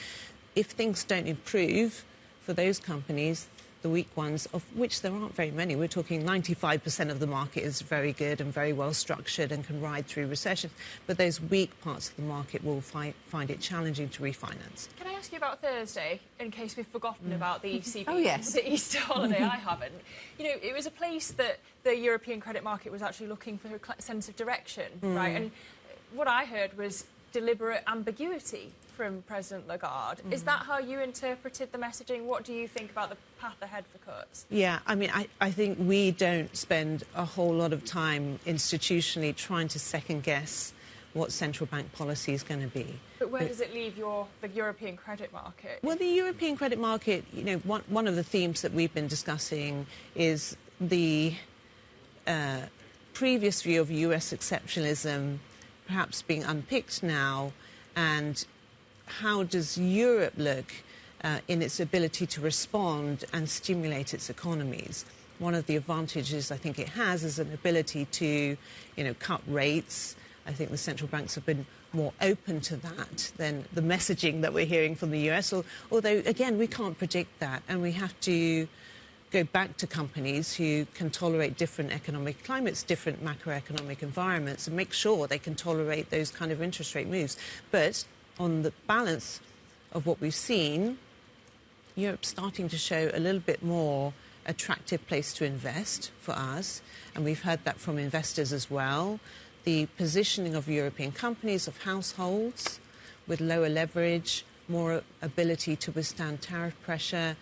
if things don't improve for those companies, the weak ones, of which there aren't very many, we're talking 95% of the market is very good and very well structured and can ride through recessions, but those weak parts of the market will find it challenging to refinance. Can I ask you about Thursday, in case we've forgotten about the ECB, the Easter holiday? I haven't. It was a place that the European credit market was actually looking for a sense of direction, right? And what I heard was deliberate ambiguity from President Lagarde. Is that how you interpreted the messaging? What do you think about the path ahead for cuts? Yeah, I think we don't spend a whole lot of time institutionally trying to second-guess what central bank policy is going to be. But where does it leave the European credit market? Well, the European credit market, one of the themes that we've been discussing is the previous view of US exceptionalism perhaps being unpicked now, and how does Europe look in its ability to respond and stimulate its economies? One of the advantages I think it has is an ability to, cut rates. I think the central banks have been more open to that than the messaging that we're hearing from the US, although, again, we can't predict that, and we have to go back to companies who can tolerate different economic climates, different macroeconomic environments, and make sure they can tolerate those kind of interest rate moves. But on the balance of what we've seen, Europe's starting to show a little bit more attractive place to invest for us, and we've heard that from investors as well. The positioning of European companies, of households, with lower leverage, more ability to withstand tariff pressure,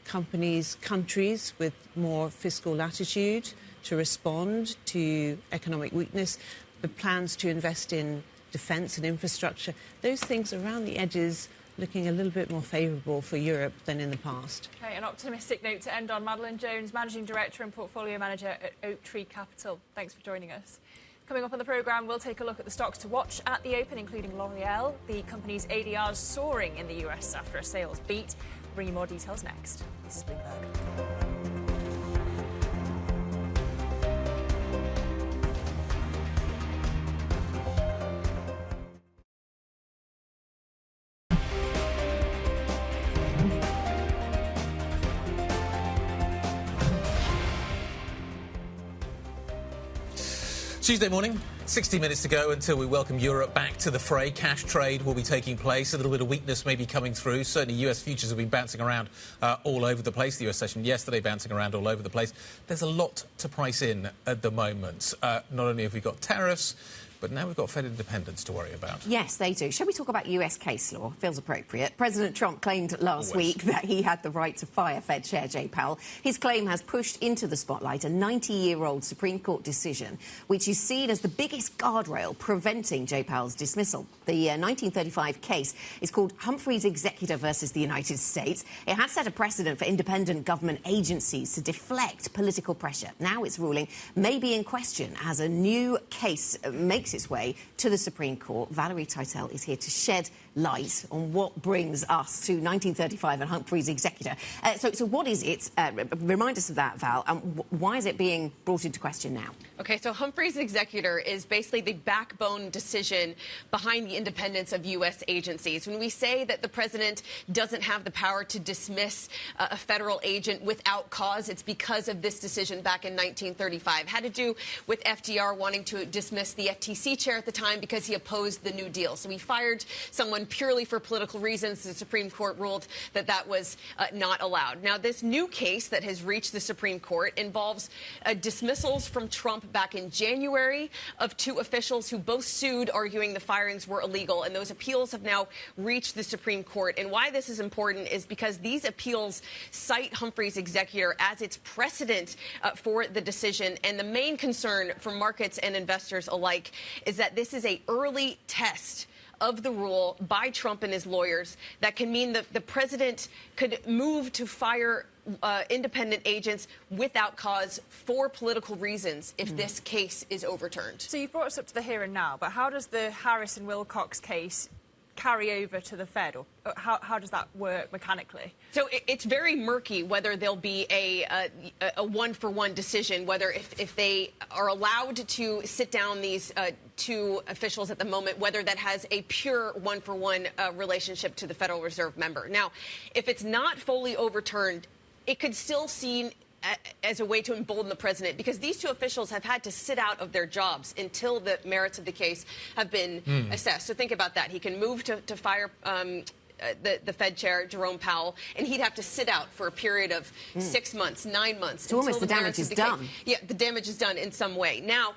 countries with more fiscal latitude to respond to economic weakness, the plans to invest in defence and infrastructure, those things around the edges looking a little bit more favourable for Europe than in the past. Okay, an optimistic note to end on. Madeline Jones, Managing Director and Portfolio Manager at Oaktree Capital. Thanks for joining us. Coming up on the programme, we'll take a look at the stocks to watch at the open, including L'Oreal. The company's ADRs soaring in the US after a sales beat. We'll bring you more details next. This is Bloomberg. Tuesday morning, 60 minutes to go until we welcome Europe back to the fray. Cash trade will be taking place. A little bit of weakness may be coming through. Certainly, US futures have been bouncing around all over the place. The US session yesterday bouncing around all over the place. There's a lot to price in at the moment. Not only have we got tariffs, but now we've got Fed independence to worry about. Yes, they do. Shall we talk about US case law? Feels appropriate. President Trump claimed last week that he had the right to fire Fed Chair Jay Powell. His claim has pushed into the spotlight a 90-year-old Supreme Court decision, which is seen as the biggest guardrail preventing Jay Powell's dismissal. The 1935 case is called Humphrey's Executor versus the United States. It had set a precedent for independent government agencies to deflect political pressure. Now its ruling may be in question as a new case makes its way to the Supreme Court. Valerie Titel is here to shed light on what brings us to 1935 and Humphrey's Executor. So what is it? Remind us of that, Val. Why is it being brought into question now? Okay, so Humphrey's Executor is basically the backbone decision behind the independence of U.S. agencies. When we say that the president doesn't have the power to dismiss a federal agent without cause, it's because of this decision back in 1935. It had to do with FDR wanting to dismiss the FTC chair at the time because he opposed the New Deal. So he fired someone purely for political reasons. The Supreme Court ruled that that was not allowed. Now, this new case that has reached the Supreme Court involves dismissals from Trump back in January of two officials who both sued, arguing the firings were illegal. And those appeals have now reached the Supreme Court. And why this is important is because these appeals cite Humphrey's Executor as its precedent for the decision. And the main concern for markets and investors alike is that this is an early test of the rule by Trump and his lawyers that can mean that the president could move to fire independent agents without cause for political reasons if this case is overturned. So you've brought us up to the here and now, but how does the Harris and Wilcox case carry over to the Fed, or how does that work mechanically? So it's very murky whether there'll be a one-for-one decision, whether if they are allowed to sit down these two officials at the moment, whether that has a pure one-for-one relationship to the Federal Reserve member. Now, if it's not fully overturned, it could still seen as a way to embolden the president, because these two officials have had to sit out of their jobs until the merits of the case have been assessed. So think about that. He can move to fire the Fed chair, Jerome Powell, and he'd have to sit out for a period of 6 months, 9 months. So almost the damage is done. Yeah, the damage is done in some way. Now,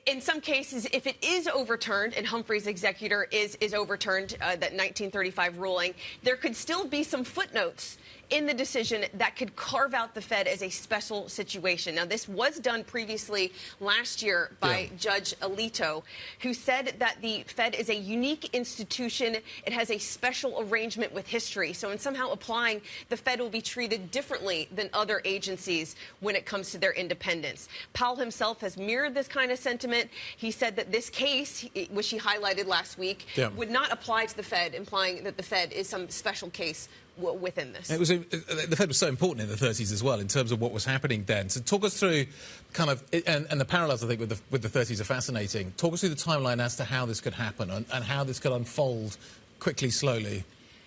in some cases, if it is overturned and Humphrey's Executor is overturned, that 1935 ruling, there could still be some footnotes in the decision that could carve out the Fed as a special situation. Now, this was done previously last year by Judge Alito, who said that the Fed is a unique institution. It has a special arrangement with history. So in somehow applying, the Fed will be treated differently than other agencies when it comes to their independence. Powell himself has mirrored this kind of sentiment. He said that this case, which he highlighted last week, would not apply to the Fed, implying that the Fed is some special case within this. The Fed was so important in the 30s as well in terms of what was happening then. So talk us through kind of, and the parallels I think with the 30s are fascinating. Talk us through the timeline as to how this could happen and how this could unfold quickly, slowly.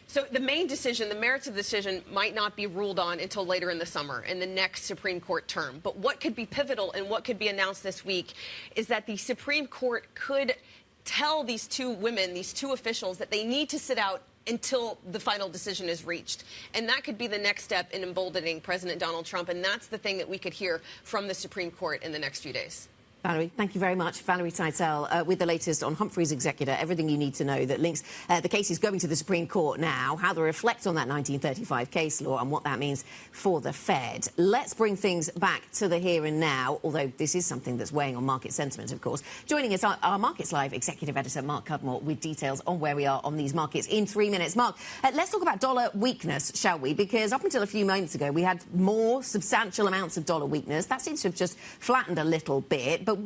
So the main decision, the merits of the decision, might not be ruled on until later in the summer, in the next Supreme Court term. But what could be pivotal and what could be announced this week is that the Supreme Court could tell these two women, these two officials, that they need to sit out until the final decision is reached. And that could be the next step in emboldening President Donald Trump. And that's the thing that we could hear from the Supreme Court in the next few days. Valerie, thank you very much. Valerie CATL with the latest on Humphrey's executor, everything you need to know that links the cases going to the Supreme Court now, how they reflect on that 1935 case law and what that means for the Fed. Let's bring things back to the here and now, although this is something that's weighing on market sentiment, of course. Joining us, our Markets Live executive editor, Mark Cudmore, with details on where we are on these markets in 3 minutes. Mark, let's talk about dollar weakness, shall we? Because up until a few moments ago, we had more substantial amounts of dollar weakness. That seems to have just flattened a little bit, but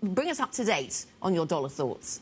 bring us up to date on your dollar thoughts.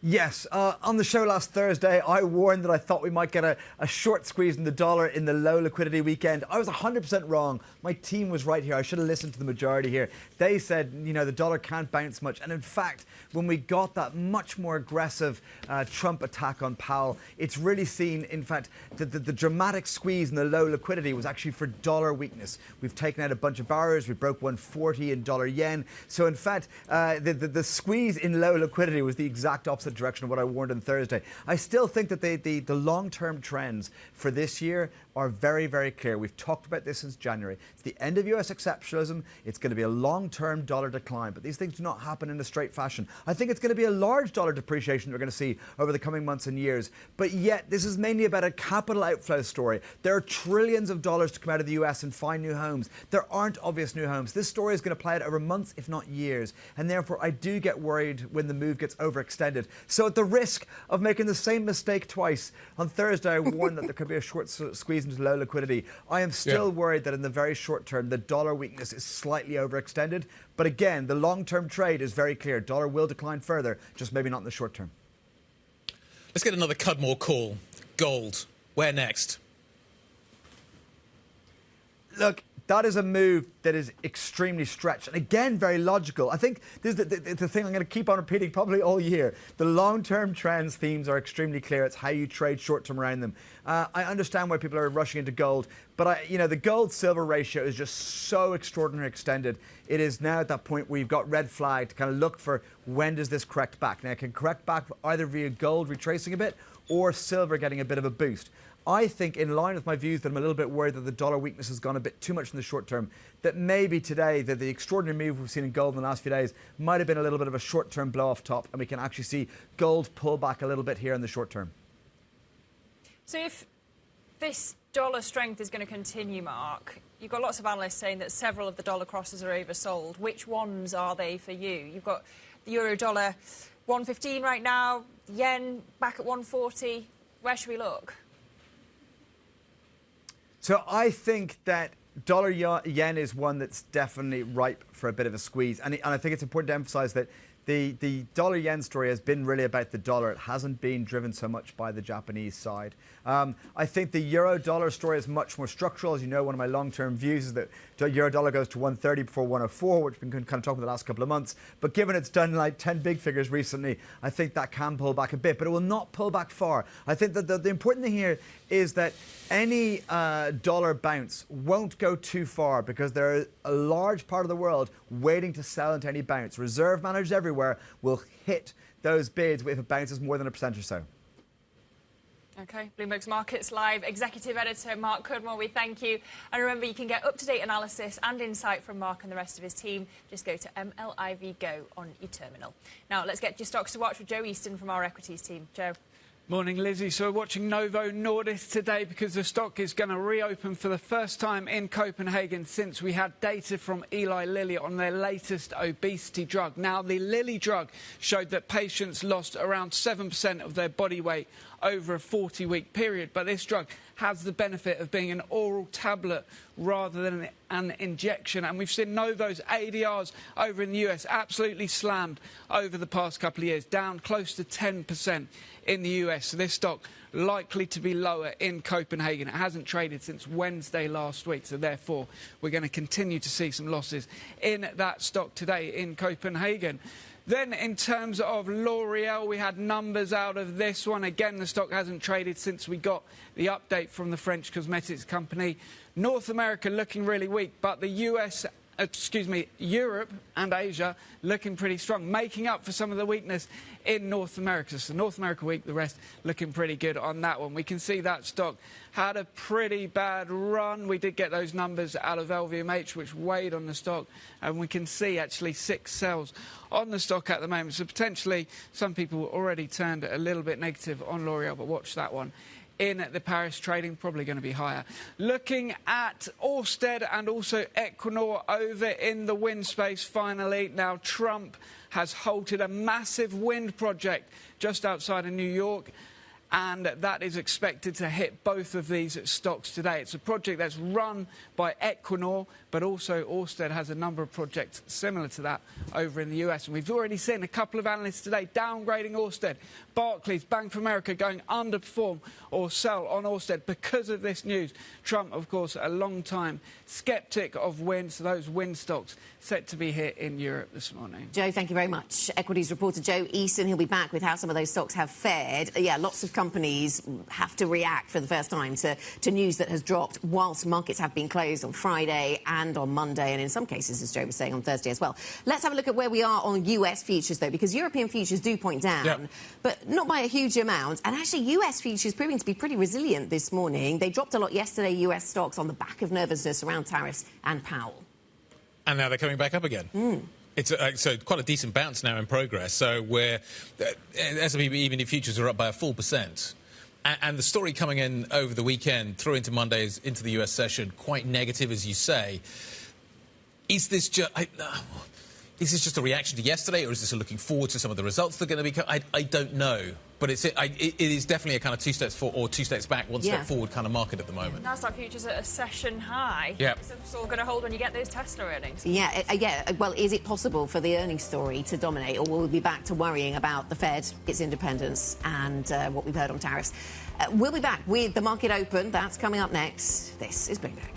Yes, on the show last Thursday, I warned that I thought we might get a short squeeze in the dollar in the low liquidity weekend. I was 100% wrong. My team was right here. I should have listened to the majority here. They said, you know, the dollar can't bounce much. And in fact, when we got that much more aggressive Trump attack on Powell, it's really seen, in fact, the dramatic squeeze in the low liquidity was actually for dollar weakness. We've taken out a bunch of barriers. We broke 140 in dollar yen. So in fact, the squeeze in low liquidity was the exact opposite direction of what I warned on Thursday. I still think that the long-term trends for this year are very, very clear. We've talked about this since January. It's the end of US exceptionalism. It's going to be a long-term dollar decline, but these things do not happen in a straight fashion. I think it's going to be a large dollar depreciation we're going to see over the coming months and years, but yet this is mainly about a capital outflow story. There are trillions of dollars to come out of the US and find new homes. There aren't obvious new homes. This story is going to play out over months, if not years, and therefore I do get worried when the move gets overextended. So at the risk of making the same mistake twice, on Thursday I warned that there could be a short squeeze into low liquidity. I am still worried that in the very short term the dollar weakness is slightly overextended, but again the long-term trade is very clear. Dollar will decline further, just maybe not in the short term. Let's get another Cudmore call. Gold. Where next? Look, that is a move that is extremely stretched and again very logical. I think this is the thing I'm going to keep on repeating probably all year. The long-term trends themes are extremely clear. It's how you trade short-term around them. I understand why people are rushing into gold, but the gold-silver ratio is just so extraordinarily extended. It is now at that point where you've got red flag to kind of look for when does this correct back. Now it can correct back either via gold retracing a bit or silver getting a bit of a boost. I think, in line with my views, that I'm a little bit worried that the dollar weakness has gone a bit too much in the short term, that maybe today that the extraordinary move we've seen in gold in the last few days might have been a little bit of a short-term blow-off top, and we can actually see gold pull back a little bit here in the short term. So if this dollar strength is going to continue, Mark, you've got lots of analysts saying that several of the dollar crosses are oversold. Which ones are they for you? You've got the euro-dollar 115 right now, yen back at 140. Where should we look? So I think that dollar yen is one that's definitely ripe for a bit of a squeeze. And I think it's important to emphasize that the dollar yen story has been really about the dollar. It hasn't been driven so much by the Japanese side. I think the euro dollar story is much more structural. As you know, one of my long-term views is that euro dollar goes to 130 before 104, which we've been kind of talking about the last couple of months. But given it's done like 10 big figures recently, I think that can pull back a bit, but it will not pull back far. I think that the important thing here is that any dollar bounce won't go too far because there is a large part of the world waiting to sell into any bounce. Reserve managers everywhere will hit those bids if it bounces more than 1% or so. OK, Bloomberg's Markets Live executive editor Mark Cudmore, we thank you. And remember, you can get up-to-date analysis and insight from Mark and the rest of his team. Just go to MLIV Go on your terminal. Now, let's get your stocks to watch with Joe Easton from our equities team. Joe. Morning, Lizzie. So we're watching Novo Nordisk today because the stock is going to reopen for the first time in Copenhagen since we had data from Eli Lilly on their latest obesity drug. Now, the Lilly drug showed that patients lost around 7% of their body weight over a 40-week period, but this drug has the benefit of being an oral tablet rather than an injection. And we've seen Novo's ADRs over in the US absolutely slammed over the past couple of years, down close to 10% in the US. So this stock likely to be lower in Copenhagen. It hasn't traded since Wednesday last week, so therefore we're going to continue to see some losses in that stock today in Copenhagen. Then in terms of L'Oreal, we had numbers out of this one. Again, the stock hasn't traded since we got the update from the French cosmetics company. North America looking really weak, but the US Europe and Asia looking pretty strong, making up for some of the weakness in North America. So North America weak, the rest looking pretty good on that one. We can see that stock had a pretty bad run. We did get those numbers out of LVMH, which weighed on the stock, and we can see actually 6 sells on the stock at the moment. So potentially some people already turned a little bit negative on L'Oreal, but watch that one. In the Paris trading, probably going to be higher. Looking at Ørsted and also Equinor over in the wind space finally. Now, Trump has halted a massive wind project just outside of New York, and that is expected to hit both of these stocks today. It's a project that's run by Equinor, but also Ørsted has a number of projects similar to that over in the US. And we've already seen a couple of analysts today downgrading Ørsted. Barclays, Bank of America going underperform or sell on Ørsted because of this news. Trump, of course, a long-time sceptic of wind, so those wind stocks set to be hit in Europe this morning. Joe, thank you very much. Equities reporter Joe Easton, he'll be back with how some of those stocks have fared. Yeah, lots of companies have to react for the first time to news that has dropped whilst markets have been closed on Friday and on Monday, and in some cases, as Joe was saying, on Thursday as well. Let's have a look at where we are on US futures, though, because European futures do point down, but not by a huge amount. And actually, US futures proving to be pretty resilient this morning. They dropped a lot yesterday, US stocks, on the back of nervousness around tariffs and Powell. And now they're coming back up again. It's so quite a decent bounce now in progress. So we're S&P even futures are up by a full %. And the story coming in over the weekend through into Monday's into the US session, quite negative, as you say. Is this just a reaction to yesterday, or is this a looking forward to some of the results that are going to be? I don't know. But it is definitely a kind of 2 steps forward or 2 steps back, 1 step forward kind of market at the moment. Nasdaq futures at a session high. Yeah. Is this all going to hold when you get those Tesla earnings? Yeah. Well, is it possible for the earnings story to dominate, or will we be back to worrying about the Fed, its independence, and what we've heard on tariffs? We'll be back with the market open. That's coming up next. This is Bloomberg.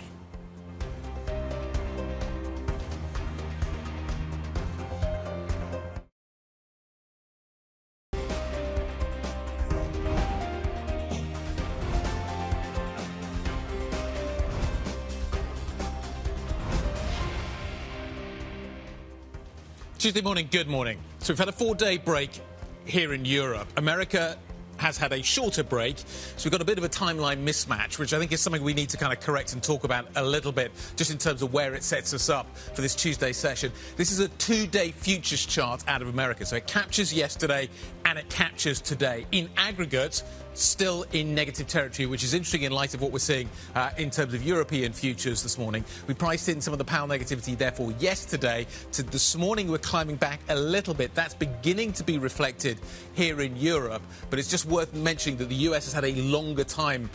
Tuesday morning, good morning. So we've had a 4-day break here in Europe. America has had a shorter break, so we've got a bit of a timeline mismatch, which I think is something we need to kind of correct and talk about a little bit, just in terms of where it sets us up for this Tuesday session. This is a 2-day futures chart out of America, so it captures yesterday and it captures today. In aggregate, still in negative territory, which is interesting in light of what we're seeing in terms of European futures this morning. We priced in some of the Powell negativity, therefore, yesterday. To this morning, we're climbing back a little bit. That's beginning to be reflected here in Europe, but it's just worth mentioning that the US has had a longer time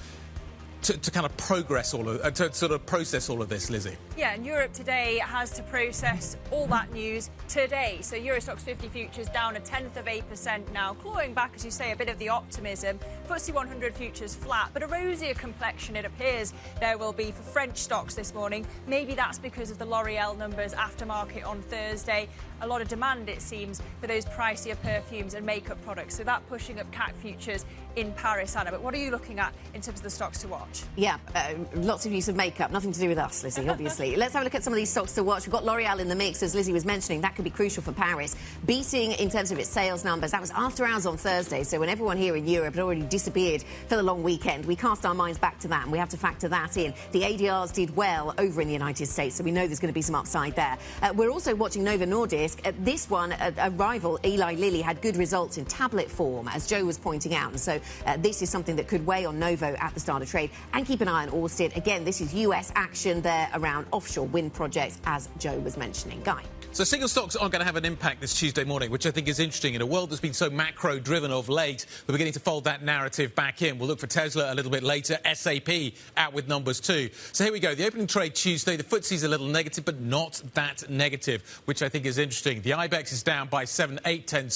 to kind of process all of this, Lizzie. Yeah, and Europe today has to process all that news today. So Euro Stoxx 50 futures down 0.1% now, clawing back, as you say, a bit of the optimism. FTSE 100 futures flat, but a rosier complexion it appears there will be for French stocks this morning. Maybe that's because of the L'Oreal numbers aftermarket on Thursday. A lot of demand, it seems, for those pricier perfumes and makeup products. So that pushing up CAC futures in Paris, Anna. But what are you looking at in terms of the stocks to watch? Yeah, lots of use of makeup. Nothing to do with us, Lizzie, obviously. Let's have a look at some of these stocks to watch. We've got L'Oreal in the mix, as Lizzie was mentioning. That could be crucial for Paris. Beating in terms of its sales numbers. That was after hours on Thursday, so when everyone here in Europe had already disappeared for the long weekend, we cast our minds back to that, and we have to factor that in. The ADRs did well over in the United States, so we know there's going to be some upside there. We're also watching Novo Nordisk. This one, a rival, Eli Lilly, had good results in tablet form, as Joe was pointing out, and so this is something that could weigh on Novo at the start of trade. And keep an eye on Ørsted. Again, this is US action there around offshore wind projects, as Joe was mentioning. Guy. So single stocks aren't going to have an impact this Tuesday morning, which I think is interesting. In a world that's been so macro-driven of late, we're beginning to fold that narrative back in. We'll look for Tesla a little bit later. SAP out with numbers too. So here we go. The opening trade Tuesday. The FTSE's a little negative, but not that negative, which I think is interesting. The IBEX is down by 0.7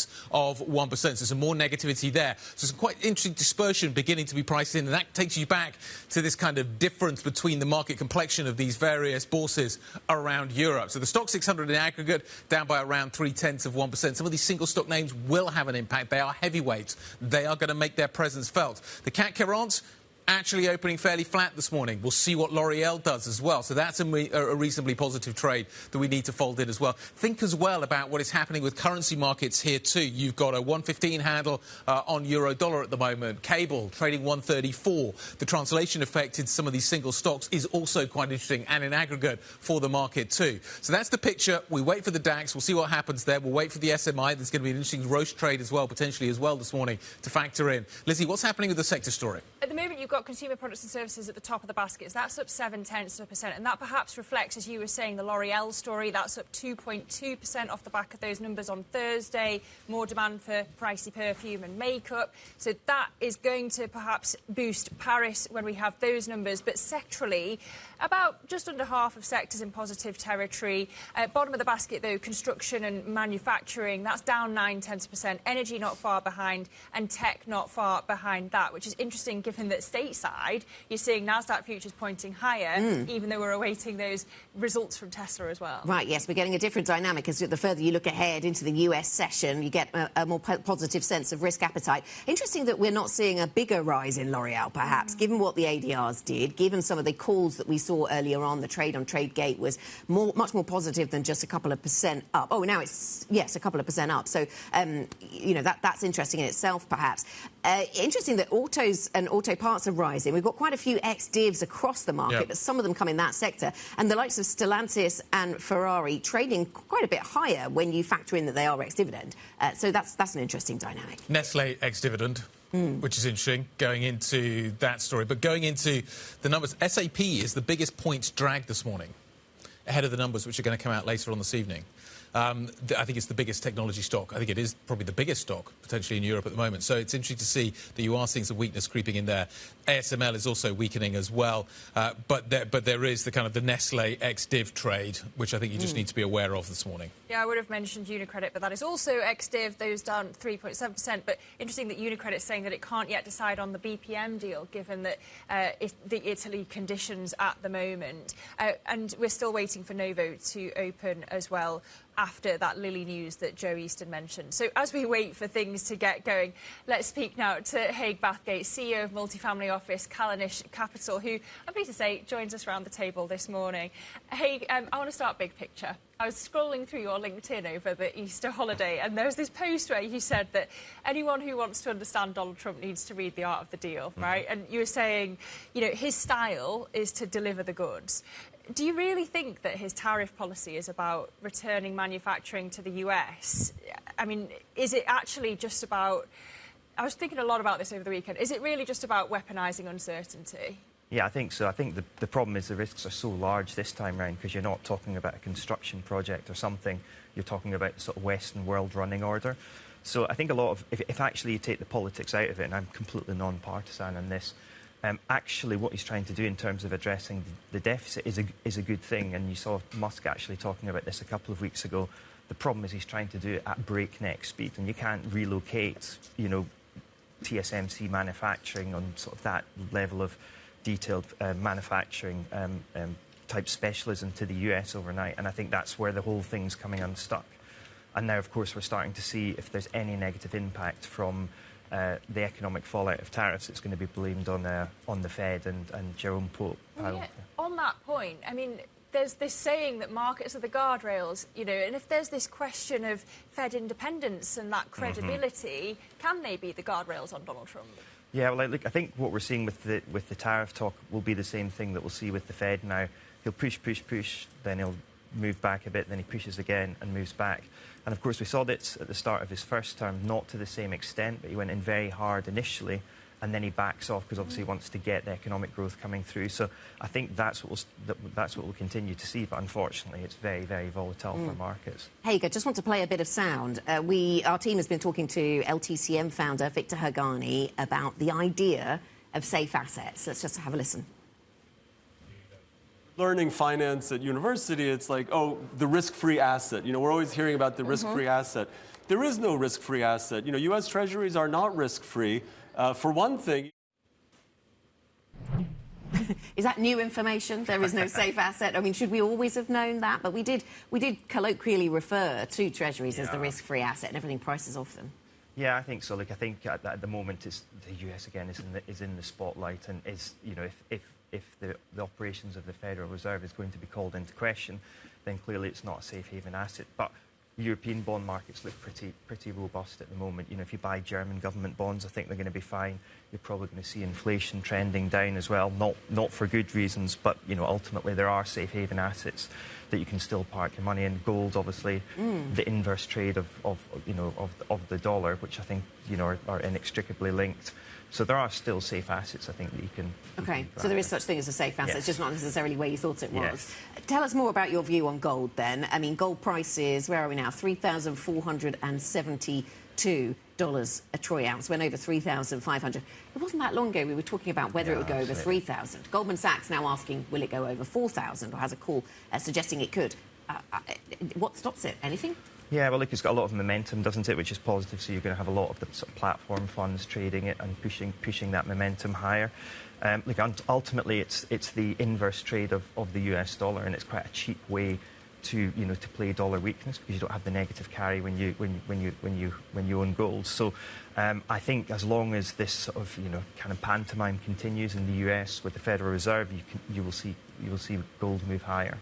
So some more negativity there. So some quite interesting dispersion beginning to be priced in, and that takes you back to this kind of difference between the market complexion of these various bourses around Europe. So the stock 600 in aggregate down by around 0.3%. Some of these single stock names will have an impact. They are heavyweights. They are going to make their presence felt. The CAC 40 actually opening fairly flat this morning. We'll see what L'Oreal does as well. So that's a reasonably positive trade that we need to fold in as well. Think as well about what is happening with currency markets here too. You've got a 115 handle on euro-dollar at the moment. Cable trading 134. The translation effect in some of these single stocks is also quite interesting and in aggregate for the market too. So that's the picture. We wait for the DAX. We'll see what happens there. We'll wait for the SMI. There's going to be an interesting Roche trade as well, potentially as well this morning to factor in. Lizzie, what's happening with the sector story? At the moment, you've got consumer products and services at the top of the basket. That's up 0.7%, and that perhaps reflects, as you were saying, the L'Oreal story. That's up 2.2% off the back of those numbers on Thursday. More demand for pricey perfume and makeup. So that is going to perhaps boost Paris when we have those numbers. But sectorally, about just under half of sectors in positive territory. Bottom of the basket, though, construction and manufacturing, that's down 0.9%. Energy not far behind, and tech not far behind that, which is interesting given that stateside, you're seeing NASDAQ futures pointing higher, even though we're awaiting those results from Tesla as well. Right, yes, we're getting a different dynamic as the further you look ahead into the US session, you get a more positive sense of risk appetite. Interesting that we're not seeing a bigger rise in L'Oreal, perhaps, given what the ADRs did, given some of the calls that we saw earlier on. The trade on Tradegate was much more positive than just a couple of percent up. Oh, now it's, yes, a couple of percent up. So, you know, that's interesting in itself, perhaps. Interesting that autos and auto parts are rising. We've got quite a few ex-divs across the market, but some of them come in that sector. And the likes of Stellantis and Ferrari trading quite a bit higher when you factor in that they are ex-dividend. So that's an interesting dynamic. Nestle ex-dividend. Which is interesting, going into that story. But going into the numbers, SAP is the biggest points drag this morning, ahead of the numbers which are going to come out later on this evening. I think it's the biggest technology stock. I think it is probably the biggest stock, potentially, in Europe at the moment. So it's interesting to see that you are seeing some weakness creeping in there. ASML is also weakening as well. But there is the kind of the Nestle ex-div trade, which I think you just need to be aware of this morning. Yeah, I would have mentioned Unicredit, but that is also ex-div. Those down 3.7%. But interesting that Unicredit is saying that it can't yet decide on the BPM deal, given that the Italy conditions at the moment. And we're still waiting for Novo to open as well after that Lilly news that Joe Easton mentioned. So as we wait for things to get going, let's speak now to Haig Bathgate, CEO of multifamily office Callanish Capital, who I'm pleased to say joins us around the table this morning. Haig, I want to start big picture. I was scrolling through your LinkedIn over the Easter holiday, and there was this post where you said that anyone who wants to understand Donald Trump needs to read The Art of the Deal, right? And you were saying, you know, his style is to deliver the goods. Do you really think that his tariff policy is about returning manufacturing to the US? I mean, is it actually just about... I was thinking a lot about this over the weekend. Is it really just about weaponising uncertainty? Yeah, I think so. I think the problem is the risks are so large this time round because you're not talking about a construction project or something. You're talking about sort of Western world running order. So I think a lot of... If actually you take the politics out of it, and I'm completely non-partisan on this, actually what he's trying to do in terms of addressing the deficit is a good thing. And you saw Musk actually talking about this a couple of weeks ago. The problem is he's trying to do it at breakneck speed, and you can't relocate, you know, TSMC manufacturing on sort of that level of detailed manufacturing type specialism to the US overnight. And I think that's where the whole thing's coming unstuck. And now, of course, we're starting to see if there's any negative impact from the economic fallout of tariffs. It's going to be blamed on the Fed and Jerome Powell. Yeah, on that point, I mean, there's this saying that markets are the guardrails, you know, and if there's this question of Fed independence and that credibility, can they be the guardrails on Donald Trump? Yeah, well, I think what we're seeing with the tariff talk will be the same thing that we'll see with the Fed now. He'll push, then he'll move back a bit, then he pushes again and moves back. And, of course, we saw this at the start of his first term, not to the same extent, but he went in very hard initially, and then he backs off because obviously he wants to get the economic growth coming through. So I think that's what we'll continue to see, but unfortunately it's very, very volatile for markets. Haig, I just want to play a bit of sound. Our team has been talking to LTCM founder Victor Hagani about the idea of safe assets. Let's just have a listen. Learning finance at university, it's like, oh, the risk-free asset. You know, we're always hearing about the risk-free asset. There is no risk-free asset. You know, U.S. Treasuries are not risk-free. For one thing... Is that new information? There is no safe asset? I mean, should we always have known that? But we did colloquially refer to Treasuries as the risk-free asset, and everything prices off them. Yeah, I think so. Like, I think at the moment, it's the US again is in the spotlight, and is, you know, if the operations of the Federal Reserve is going to be called into question, then clearly it's not a safe haven asset. But European bond markets look pretty robust at the moment. You know, if you buy German government bonds, I think they're going to be fine. You're probably going to see inflation trending down as well, not for good reasons, but, you know, ultimately there are safe haven assets that you can still park your money in. Gold, obviously, the inverse trade of the dollar, which I think, you know, are inextricably linked. So there are still safe assets, I think, that you can... OK, so there is such thing as a safe asset, yes. just not necessarily where you thought it was. Yes. Tell us more about your view on gold, then. I mean, gold prices, where are we now? $3,472 a troy ounce, went over 3,500. It wasn't that long ago we were talking about whether it would go over 3,000. Goldman Sachs now asking, will it go over 4,000, or has a call suggesting it could. What stops it? Anything? Yeah, well, look, it's got a lot of momentum, doesn't it, which is positive. So you're going to have a lot of the sort of platform funds trading it and pushing that momentum higher. Look, ultimately, it's the inverse trade of the US dollar, and it's quite a cheap way to play dollar weakness, because you don't have the negative carry when you own gold. So I think as long as this sort of kind of pantomime continues in the US with the Federal Reserve, you will see gold move higher.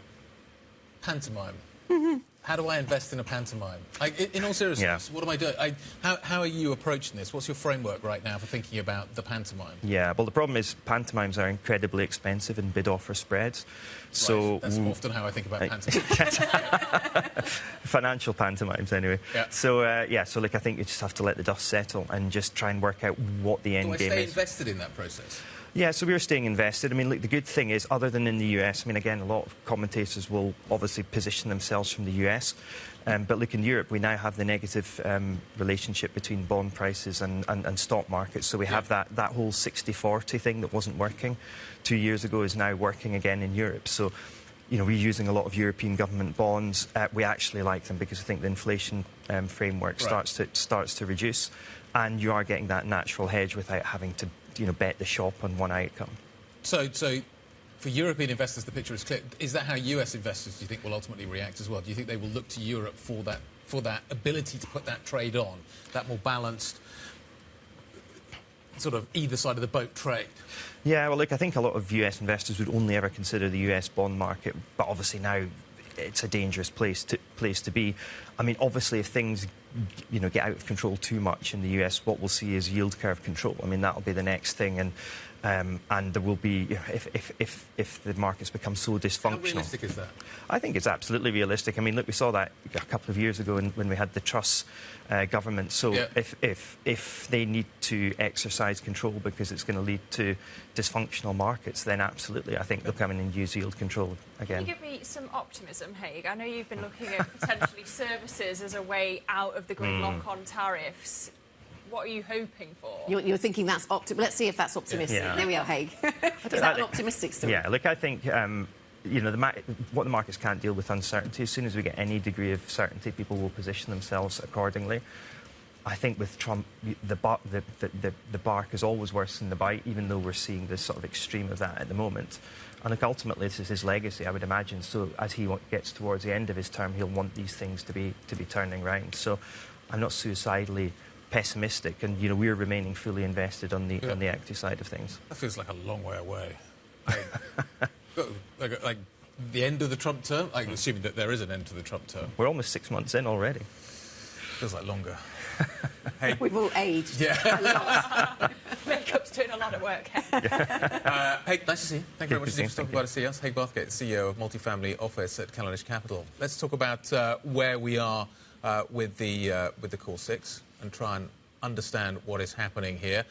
Pantomime. How do I invest in a pantomime? In all seriousness, what am I doing? How are you approaching this? What's your framework right now for thinking about the pantomime? Yeah, well, the problem is pantomimes are incredibly expensive in bid-offer spreads. So right. That's often how I think about pantomimes. Financial pantomimes, anyway. Yeah. So, so like, I think you just have to let the dust settle and just try and work out what the end game is. Do I stay invested in that process? Yeah, so we're staying invested. I mean, look, the good thing is, other than in the US, I mean, again, a lot of commentators will obviously position themselves from the US. But look, in Europe, we now have the negative relationship between bond prices and stock markets. So we have that whole 60-40 thing that wasn't working 2 years ago is now working again in Europe. So, we're using a lot of European government bonds. We actually like them because I think the inflation framework starts to reduce. And you are getting that natural hedge without having to bet the shop on one outcome. So for European investors, the picture is clear. Is that how US investors, do you think, will ultimately react as well? Do you think they will look to Europe for that ability to put that trade on, that more balanced sort of either side of the boat trade? Yeah, well, look, I think a lot of US investors would only ever consider the US bond market, but obviously now it's a dangerous place to be. I mean, obviously, if things get out of control too much in the US, what we'll see is yield curve control. I mean, that'll be the next thing, and there will be if the markets become so dysfunctional. How realistic is that? I think it's absolutely realistic. I mean, look, we saw that a couple of years ago when we had the Truss government. So if they need to exercise control because it's going to lead to dysfunctional markets, then absolutely, I think they'll come in and use yield control again. Can you give me some optimism, Haig? I know you've been looking at potentially services as a way out of the gridlock on tariffs. What are you hoping for? You're thinking that's optimistic. Let's see if that's optimistic. Yeah. There we are, Haig. Is that an optimistic story? Yeah, look, I think, what the markets can't deal with uncertainty. As soon as we get any degree of certainty, people will position themselves accordingly. I think with Trump, the bark is always worse than the bite, even though we're seeing this sort of extreme of that at the moment. And look, ultimately, this is his legacy, I would imagine. So as he gets towards the end of his term, he'll want these things to be turning round. So I'm not suicidally pessimistic, and we're remaining fully invested on the equity side of things. That feels like a long way away. Like the end of the Trump term? I'm assuming that there is an end to the Trump term. We're almost 6 months in already. Feels like longer. Hey. We've all aged. Yeah. Makeup's doing a lot of work. Hey, nice to see you. Thank you very much for stopping by to see us. Haig Bathgate, CEO of Multifamily Office at Cavendish Capital. Let's talk about where we are with the Core 6 and try and understand what is happening here.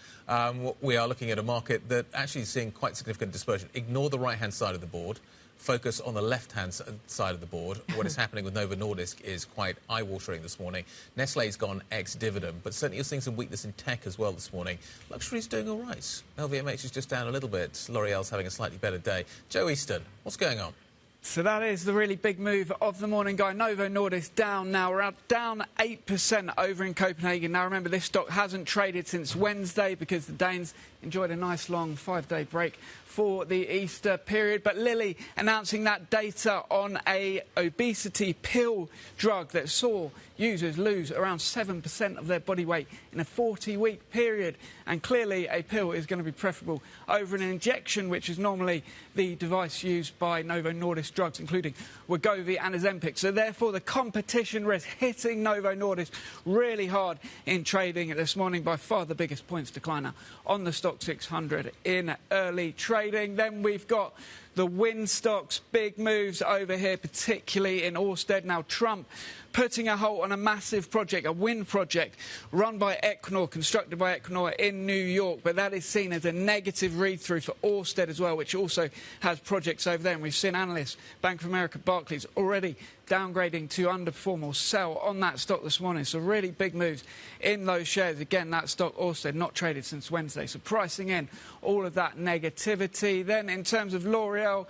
We are looking at a market that actually is seeing quite significant dispersion. Ignore the right-hand side of the board. Focus on the left-hand side of the board. What is happening with Novo Nordisk is quite eye-watering this morning. Nestlé's gone ex-dividend, but certainly you're seeing some weakness in tech as well this morning. Luxury's doing all right. LVMH is just down a little bit. L'Oreal's having a slightly better day. Joe Easton, what's going on? So that is the really big move of the morning, guy. Novo Nordisk down now. We're down 8% over in Copenhagen. Now, remember, this stock hasn't traded since Wednesday because the Danes enjoyed a nice long 5-day break for the Easter period. But Lilly announcing that data on a obesity pill drug that saw users lose around 7% of their body weight in a 40-week period. And clearly a pill is going to be preferable over an injection, which is normally the device used by Novo Nordisk drugs, including Wegovy and Ozempic. So therefore the competition risk hitting Novo Nordisk really hard in trading this morning, by far the biggest points decliner on the stock 600 in early trading. Then we've got the wind stocks, big moves over here, particularly in Ørsted. Now, Trump putting a halt on a massive project, a wind project, run by Equinor, constructed by Equinor in New York. But that is seen as a negative read-through for Ørsted as well, which also has projects over there. And we've seen analysts, Bank of America, Barclays, already downgrading to underperform or sell on that stock this morning. So really big moves in those shares. Again, that stock Ørsted not traded since Wednesday. So pricing in all of that negativity. Then in terms of L'Oreal,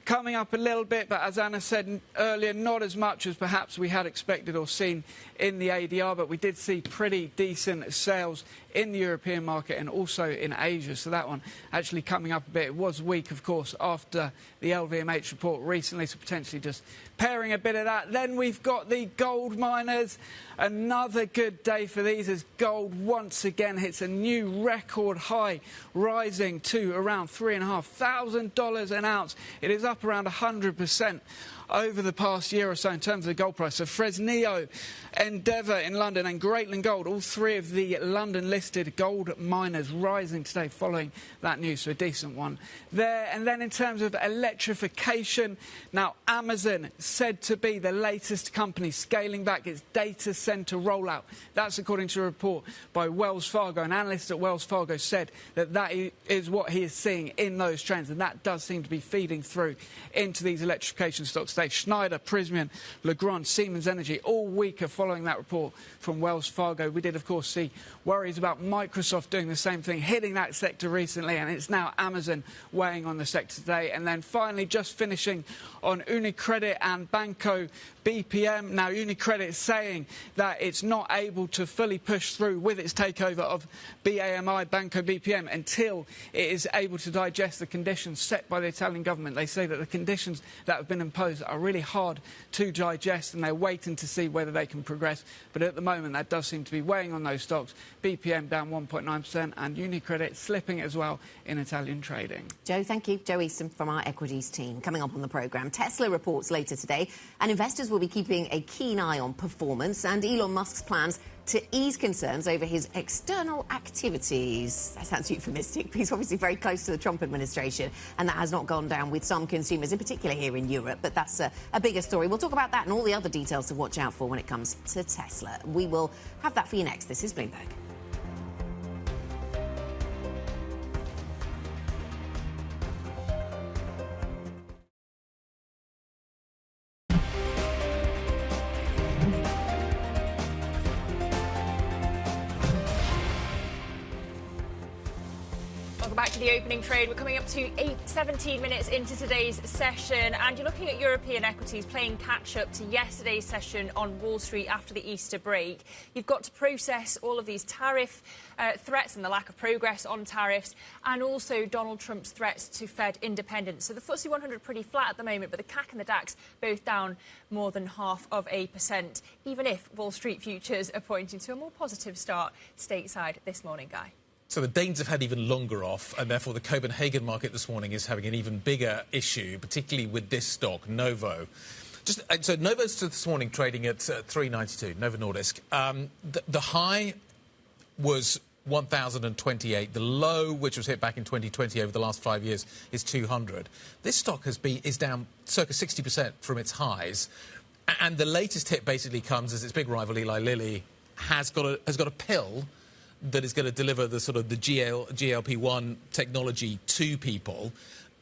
coming up a little bit, but as Anna said earlier, not as much as perhaps we had expected or seen in the ADR, but we did see pretty decent sales in the European market and also in Asia. So that one actually coming up a bit. It was weak, of course, after the LVMH report recently, so potentially just pairing a bit of that. Then we've got the gold miners. Another good day for these as gold once again hits a new record high, rising to around $3,500 an ounce. It is up around 100% over the past year or so in terms of the gold price. So Fresnillo, Endeavour in London and Greatland Gold, all three of the London-listed gold miners rising today following that news, so a decent one there. And then in terms of electrification, now Amazon said to be the latest company scaling back its data centre rollout. That's according to a report by Wells Fargo. An analyst at Wells Fargo said that that is what he is seeing in those trends, and that does seem to be feeding through into these electrification stocks. Schneider, Prysmian, Legrand, Siemens Energy, all weaker following that report from Wells Fargo. We did, of course, see worries about Microsoft doing the same thing, hitting that sector recently, and it's now Amazon weighing on the sector today. And then finally, just finishing on UniCredit and Banco BPM. Now, UniCredit is saying that it's not able to fully push through with its takeover of BAMI, Banco BPM, until it is able to digest the conditions set by the Italian government. They say that the conditions that have been imposed are really hard to digest, and they're waiting to see whether they can progress. But at the moment, that does seem to be weighing on those stocks. BPM down 1.9% and UniCredit slipping as well in Italian trading. Joe, thank you. Joe Easton from our equities team. Coming up on the programme, Tesla reports later today, and investors will be keeping a keen eye on performance and Elon Musk's plans to ease concerns over his external activities. That sounds euphemistic, but he's obviously very close to the Trump administration, and that has not gone down with some consumers, in particular here in Europe. But that's a bigger story. We'll talk about that and all the other details to watch out for when it comes to Tesla. We will have that for you next. This is Bloomberg. Back to the opening trade. We're coming up to 17 minutes into today's session, and you're looking at European equities playing catch-up to yesterday's session on Wall Street after the Easter break. You've got to process all of these tariff threats and the lack of progress on tariffs, and also Donald Trump's threats to Fed independence. So the FTSE 100 pretty flat at the moment, but the CAC and the DAX both down more than 0.5%, even if Wall Street futures are pointing to a more positive start stateside this morning, Guy. So the Danes have had even longer off, and therefore the Copenhagen market this morning is having an even bigger issue, particularly with this stock, Novo. So Novo's this morning trading at 392, Novo Nordisk. The high was 1,028. The low, which was hit back in 2020 over the last 5 years, is 200. This stock is down circa 60% from its highs, and the latest hit basically comes as its big rival Eli Lilly has got a pill that is going to deliver the sort of the GLP-1 technology to people,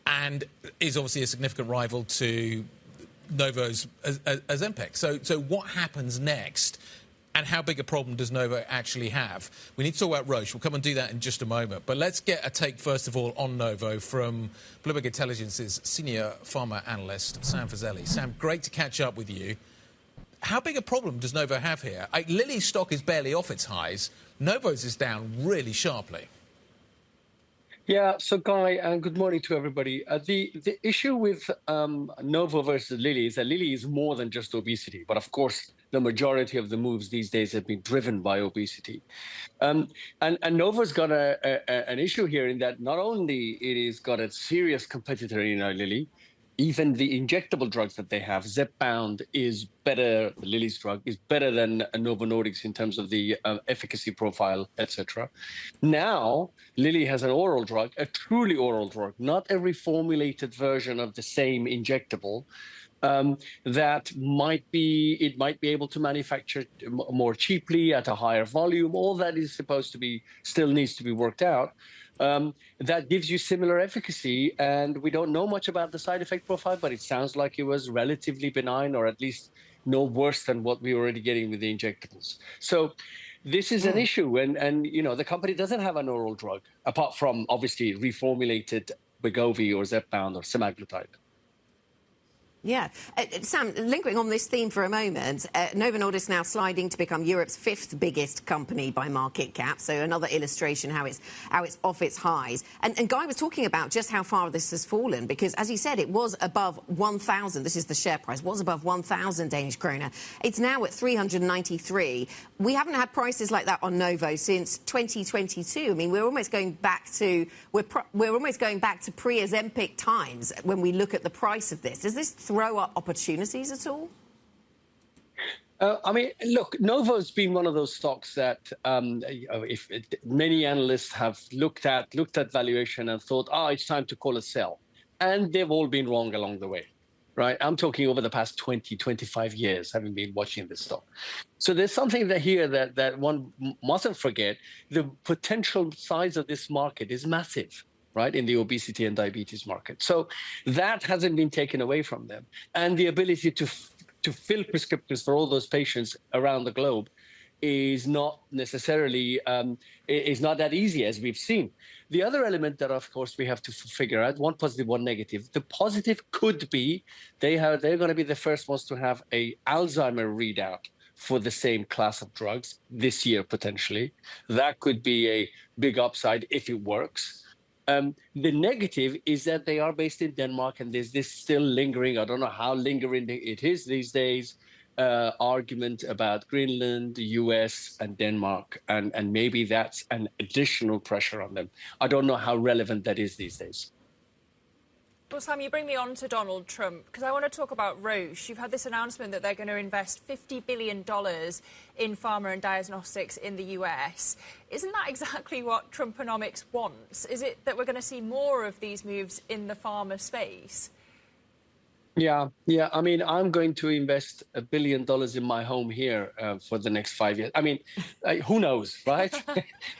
and is obviously a significant rival to Novo's Ozempic. So what happens next, and how big a problem does Novo actually have? We need to talk about Roche. We'll come and do that in just a moment. But let's get a take, first of all, on Novo from Bloomberg Intelligence's senior pharma analyst, Sam Fazeli. Sam, great to catch up with you. How big a problem does Novo have here? Lilly's stock is barely off its highs. Novo's is down really sharply. Yeah, so Guy, and good morning to everybody. The issue with Novo versus Lilly is that Lilly is more than just obesity, but of course, the majority of the moves these days have been driven by obesity. And Novo's got an issue here in that not only it is got a serious competitor in Lilly, even the injectable drugs that they have, Zepbound is better, Lilly's drug is better than Novo Nordisk in terms of the efficacy profile, etc. Now, Lilly has an oral drug, a truly oral drug, not a reformulated version of the same injectable, that might be able to manufacture more cheaply at a higher volume. All that is supposed to be still needs to be worked out. That gives you similar efficacy, and we don't know much about the side effect profile, but it sounds like it was relatively benign, or at least no worse than what we were already getting with the injectables. So this is an issue, and you know, the company doesn't have an oral drug apart from obviously reformulated Wegovy or Zepbound or semaglutide. Yeah. Sam, lingering on this theme for a moment, Novo Nordisk now sliding to become Europe's 5th biggest company by market cap, so another illustration how it's off its highs. And Guy was talking about just how far this has fallen, because, as he said, it was above 1,000. This is the share price, was above 1,000 Danish kroner. It's now at 393. We haven't had prices like that on Novo since 2022. I mean, we're almost going back to pre-Ozempic times when we look at the price of this. Does this throw up opportunities at all? I mean, look, Novo's been one of those stocks that many analysts have looked at valuation and thought, it's time to call a sell. And they've all been wrong along the way, right? I'm talking over the past 20, 25 years, having been watching this stock. So there's something that one mustn't forget. The potential size of this market is massive, right, in the obesity and diabetes market. So that hasn't been taken away from them. And the ability to fill prescriptions for all those patients around the globe is not necessarily, is not that easy, as we've seen. The other element that, of course, we have to figure out, one positive, one negative. The positive could be they're going to be the first ones to have a Alzheimer readout for the same class of drugs this year, potentially. That could be a big upside if it works. The negative is that they are based in Denmark, and there's this still lingering, I don't know how lingering it is these days, argument about Greenland, the US, and Denmark, and maybe that's an additional pressure on them. I don't know how relevant that is these days. Well, Sam, you bring me on to Donald Trump, because I want to talk about Roche. You've had this announcement that they're going to invest $50 billion in pharma and diagnostics in the US. Isn't that exactly what Trumponomics wants? Is it that we're going to see more of these moves in the pharma space? Yeah. I mean, I'm going to invest $1 billion in my home here for the next 5 years. I mean, who knows, right?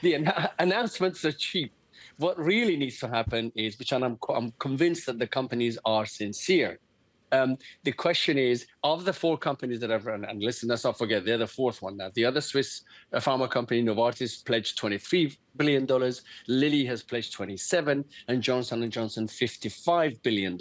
The announcements are cheap. What really needs to happen is, which I'm convinced that the companies are sincere. The question is, of the 4 companies that have run, and listen, let's not forget, they're the 4th one now. The other Swiss pharma company, Novartis, pledged $23 billion. Lilly has pledged 27, and Johnson & Johnson, $55 billion.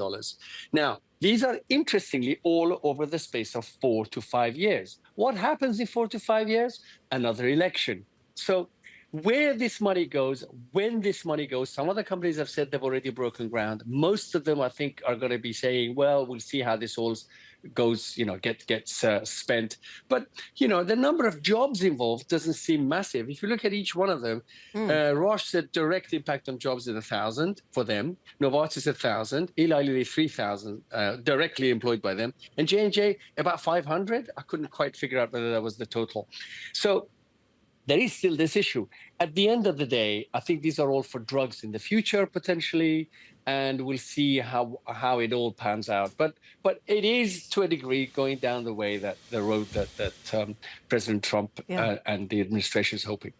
Now, these are, interestingly, all over the space of 4 to 5 years. What happens in 4 to 5 years? Another election. So where this money goes, when this money goes, some of the companies have said they've already broken ground. Most of them, I think, are going to be saying, well, we'll see how this all goes, gets spent. But, the number of jobs involved doesn't seem massive. If you look at each one of them, Roche said direct impact on jobs is 1,000 for them. Novartis 1,000. Eli Lilly 3,000 directly employed by them. And J&J about 500. I couldn't quite figure out whether that was the total. So there is still this issue. At the end of the day, I think these are all for drugs in the future, potentially, and we'll see how it all pans out. But it is, to a degree, going down the road that President Trump and the administration is hoping.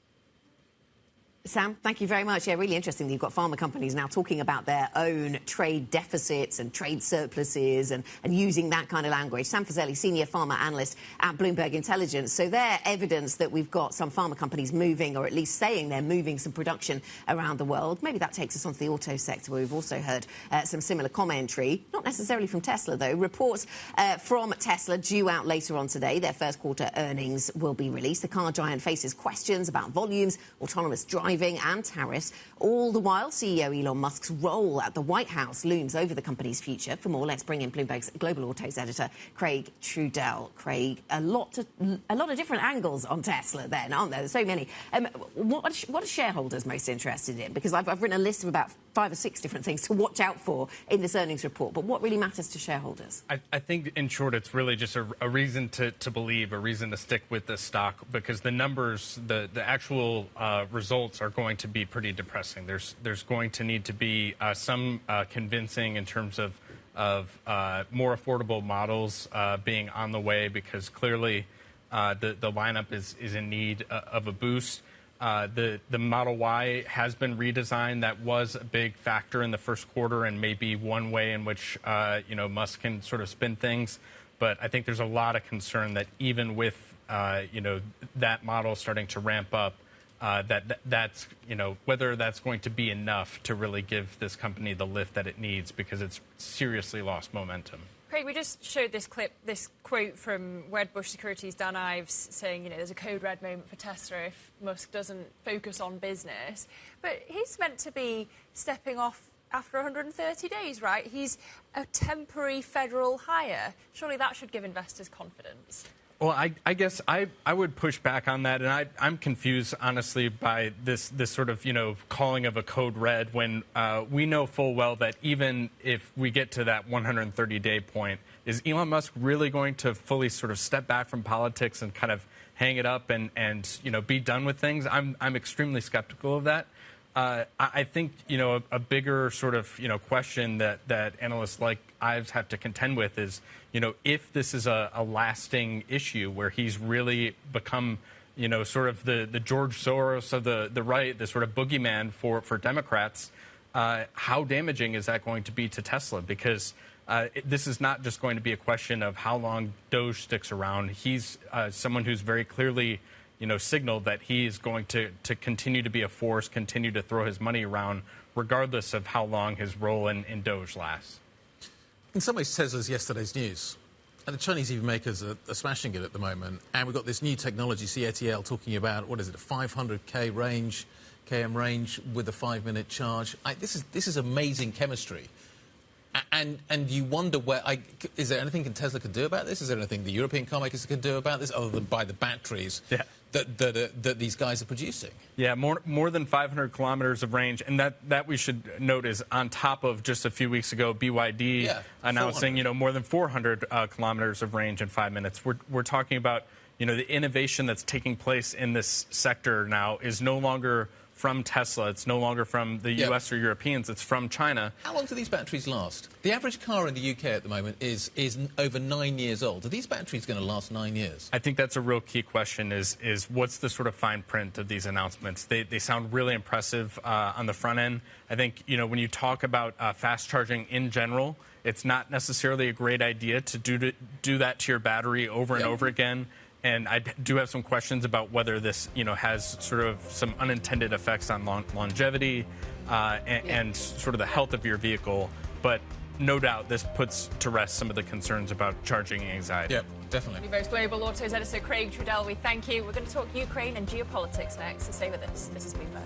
Sam, thank you very much. Yeah, really interesting that you've got pharma companies now talking about their own trade deficits and trade surpluses and using that kind of language. Sam Fazeli, Senior Pharma Analyst at Bloomberg Intelligence. So they're evidence that we've got some pharma companies moving, or at least saying they're moving some production around the world. Maybe that takes us onto the auto sector, where we've also heard some similar commentary. Not necessarily from Tesla, though. Reports from Tesla due out later on today. Their first quarter earnings will be released. The car giant faces questions about volumes, autonomous driving, driving and tariffs. All the while, CEO Elon Musk's role at the White House looms over the company's future. For more, let's bring in Bloomberg's Global Autos editor, Craig Trudell. Craig, a lot of different angles on Tesla then, aren't there? There's so many. What are shareholders most interested in? Because I've written a list of about 5 or 6 different things to watch out for in this earnings report. But what really matters to shareholders? I think, in short, it's really just a reason to believe, a reason to stick with this stock, because the numbers, the actual results are going to be pretty depressing. There's going to need to be some convincing in terms of more affordable models being on the way, because clearly the lineup is in need of a boost. The Model Y has been redesigned. That was a big factor in the first quarter and maybe one way in which Musk can sort of spin things. But I think there's a lot of concern that even with that model starting to ramp up, that's whether that's going to be enough to really give this company the lift that it needs, because it's seriously lost momentum. Craig, we just showed this quote from Wedbush Securities' Dan Ives saying, there's a code red moment for Tesla if Musk doesn't focus on business. But he's meant to be stepping off after 130 days, right? He's a temporary federal hire. Surely that should give investors confidence. Well, I guess I would push back on that, and I'm confused, honestly, by this sort of, calling of a code red when we know full well that even if we get to that 130-day point, is Elon Musk really going to fully sort of step back from politics and kind of hang it up and be done with things? I'm extremely skeptical of that. I think, a bigger sort of, question that analysts like Ives have to contend with is, if this is a lasting issue where he's really become, sort of the George Soros of the right, the sort of boogeyman for Democrats, how damaging is that going to be to Tesla? Because this is not just going to be a question of how long Doge sticks around. He's someone who's very clearly signaled that he is going to continue to be a force, continue to throw his money around, regardless of how long his role in Doge lasts. In some ways, Tesla's yesterday's news. And the Chinese EV makers are smashing it at the moment. And we've got this new technology, CATL, talking about, what is it, a 500k range, km range with a 5-minute charge. This is amazing chemistry. And you wonder is there anything Tesla can do about this? Is there anything the European car makers can do about this other than buy the batteries that these guys are producing? Yeah, more than 500 kilometers of range, and that we should note is on top of just a few weeks ago BYD announcing more than 400 kilometers of range in 5 minutes. We're talking about the innovation that's taking place in this sector now is no longer from Tesla. It's no longer from the US or Europeans. It's from China. How long do these batteries last? The average car in the UK at the moment is over 9 years old. Are these batteries going to last 9 years? I think that's a real key question is what's the sort of fine print of these announcements? They sound really impressive on the front end. I think, when you talk about fast charging in general, it's not necessarily a great idea to do that to your battery over and over again. And I do have some questions about whether this, has sort of some unintended effects on longevity and sort of the health of your vehicle. But no doubt this puts to rest some of the concerns about charging anxiety. Yeah, definitely. Bloomberg's Global Autos editor Craig Trudell, we thank you. We're going to talk Ukraine and geopolitics next, so stay with us. This is Bloomberg.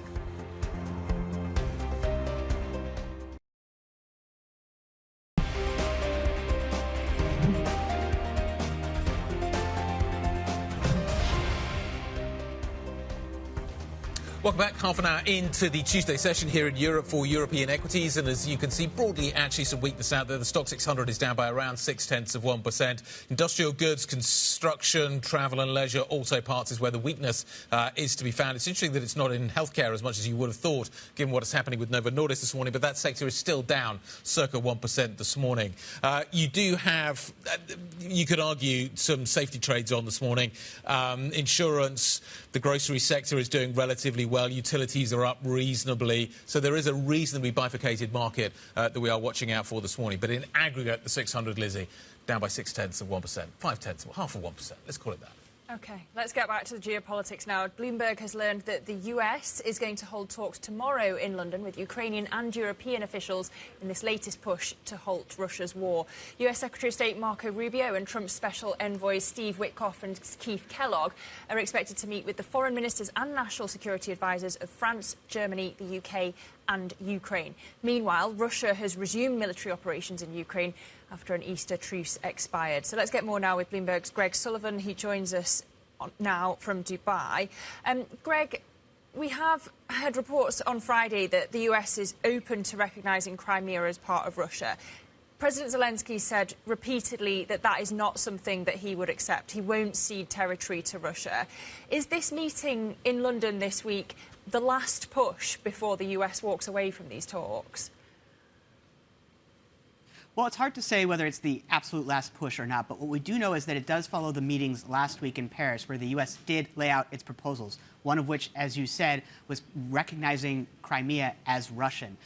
Welcome back. Half an hour into the Tuesday session here in Europe for European equities. And as you can see, broadly, actually some weakness out there. The stock 600 is down by around 0.6%. Industrial goods, construction, travel and leisure, auto parts is where the weakness is to be found. It's interesting that it's not in healthcare as much as you would have thought, given what is happening with Novo Nordisk this morning. But that sector is still down circa 1% this morning. You do have, you could argue, some safety trades on this morning. Insurance, the grocery sector is doing relatively well. Utilities are up reasonably. So there is a reasonably bifurcated market that we are watching out for this morning. But in aggregate, the 600, Lizzie, down by 0.6%, half of 1%. Let's call it that. OK, let's get back to the geopolitics now. Bloomberg has learned that the US is going to hold talks tomorrow in London with Ukrainian and European officials in this latest push to halt Russia's war. US Secretary of State Marco Rubio and Trump's special envoys Steve Witkoff and Keith Kellogg are expected to meet with the foreign ministers and national security advisors of France, Germany, the UK and Ukraine. Meanwhile, Russia has resumed military operations in Ukraine after an Easter truce expired. So let's get more now with Bloomberg's Greg Sullivan. He joins us now from Dubai. Greg, we have heard reports on Friday that the US is open to recognising Crimea as part of Russia. President Zelensky said repeatedly that that is not something that he would accept. He won't cede territory to Russia. Is this meeting in London this week the last push before the US walks away from these talks? Well, it's hard to say whether it's the absolute last push or not, but what we do know is that it does follow the meetings last week in Paris, where the U.S. did lay out its proposals, one of which, as you said, was recognizing Crimea as Russian.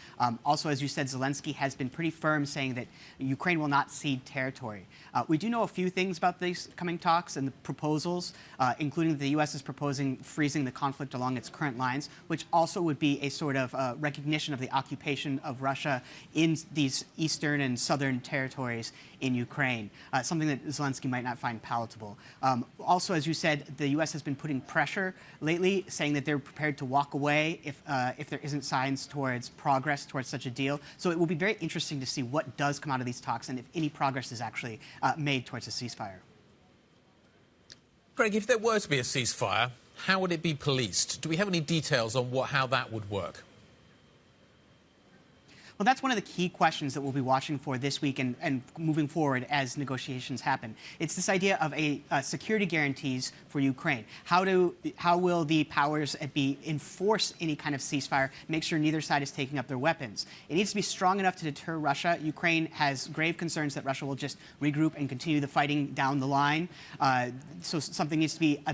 Also, as you said, Zelensky has been pretty firm, saying that Ukraine will not cede territory. We do know a few things about these coming talks and the proposals, including that the U.S. is proposing freezing the conflict along its current lines, which also would be a sort of recognition of the occupation of Russia in these eastern and southern territories in Ukraine, something that Zelensky might not find palatable. Also, as you said, the U.S. has been putting pressure lately, saying that they're prepared to walk away if there isn't signs towards progress towards such a deal. So it will be very interesting to see what does come out of these talks and if any progress is actually made towards a ceasefire. Greg, if there were to be a ceasefire, how would it be policed? Do we have any details on how that would work? Well, that's one of the key questions that we'll be watching for this week and moving forward as negotiations happen. It's this idea of security guarantees for Ukraine. How will the powers enforce any kind of ceasefire, make sure neither side is taking up their weapons? It needs to be strong enough to deter Russia. Ukraine has grave concerns that Russia will just regroup and continue the fighting down the line. So something needs to be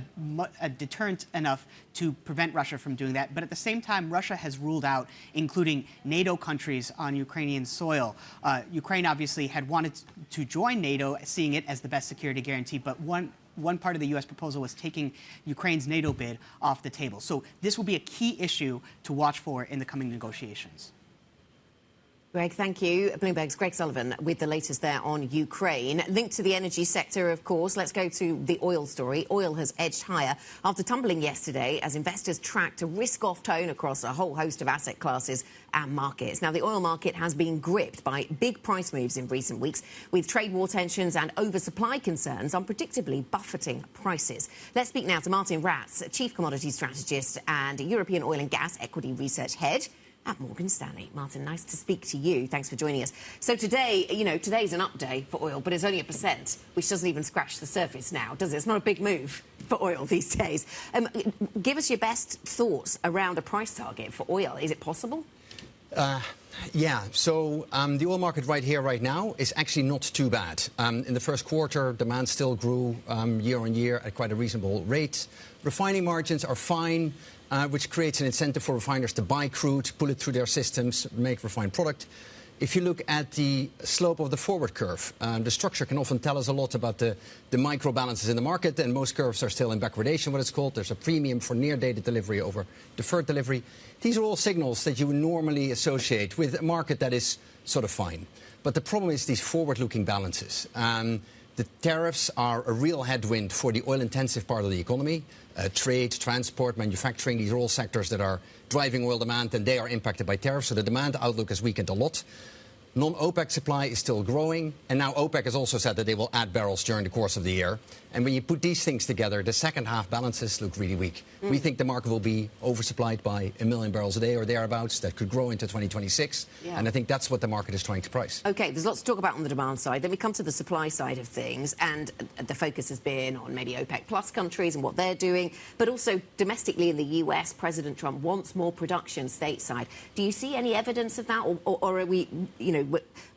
a deterrent enough to prevent Russia from doing that. But at the same time, Russia has ruled out including NATO countries on Ukrainian soil. Ukraine obviously had wanted to join NATO, seeing it as the best security guarantee, but one part of the U.S. proposal was taking Ukraine's NATO bid off the table. So this will be a key issue to watch for in the coming negotiations. Greg, thank you. Bloomberg's Greg Sullivan with the latest there on Ukraine. Linked to the energy sector, of course, let's go to the oil story. Oil has edged higher after tumbling yesterday as investors tracked a risk-off tone across a whole host of asset classes and markets. Now, the oil market has been gripped by big price moves in recent weeks, with trade war tensions and oversupply concerns unpredictably buffeting prices. Let's speak now to Martin Ratz, Chief Commodity Strategist and European Oil and Gas Equity Research Head at Morgan Stanley. Martin, nice to speak to you. Thanks for joining us. So today, today's an up day for oil, but it's only 1%, which doesn't even scratch the surface now, does it? It's not a big move for oil these days. Give us your best thoughts around a price target for oil. Is it possible? So the oil market right here, right now, is actually not too bad. In the first quarter, demand still grew year on year at quite a reasonable rate. Refining margins are fine, which creates an incentive for refiners to buy crude, pull it through their systems, make refined product. If you look at the slope of the forward curve, the structure can often tell us a lot about the micro balances in the market, and most curves are still in backwardation, what it's called. There's a premium for near-dated delivery over deferred delivery. These are all signals that you would normally associate with a market that is sort of fine. But the problem is these forward-looking balances. The tariffs are a real headwind for the oil-intensive part of the economy. Trade, transport, manufacturing, these are all sectors that are driving oil demand, and they are impacted by tariffs. So the demand outlook has weakened a lot. Non-OPEC supply is still growing, and now OPEC has also said that they will add barrels during the course of the year. And when you put these things together, the second half balances look really weak. We think the market will be oversupplied by 1 million barrels a day or thereabouts. That could grow into 2026. Yeah. And I think that's what the market is trying to price. OK, there's lots to talk about on the demand side. Then we come to the supply side of things, and the focus has been on maybe OPEC plus countries and what they're doing, but also domestically in the US, President Trump wants more production stateside. Do you see any evidence of that, or are we,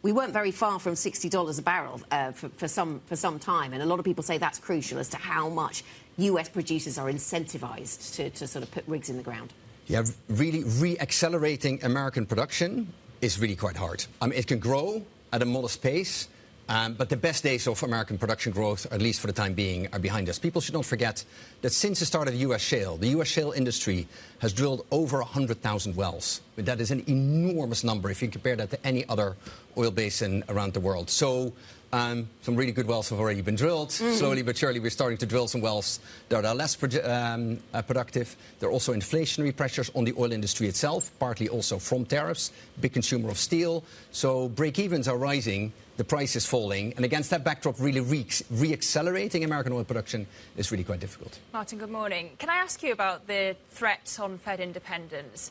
we weren't very far from $60 a barrel for some time, and a lot of people say that's crucial as to how much US producers are incentivized to sort of put rigs in the ground? Yeah, really re-accelerating American production is really quite hard. It can grow at a modest pace, But the best days of American production growth, at least for the time being, are behind us. People should not forget that since the start of the U.S. shale, the U.S. shale industry has drilled over 100,000 wells. That is an enormous number if you compare that to any other oil basin around the world. So some really good wells have already been drilled. Slowly but surely, we're starting to drill some wells that are less productive. There are also inflationary pressures on the oil industry itself, partly also from tariffs, big consumer of steel. So break-evens are rising. The price is falling, and against that backdrop, really re-accelerating American oil production is really quite difficult. Martin, good morning. Can I ask you about the threats on Fed independence?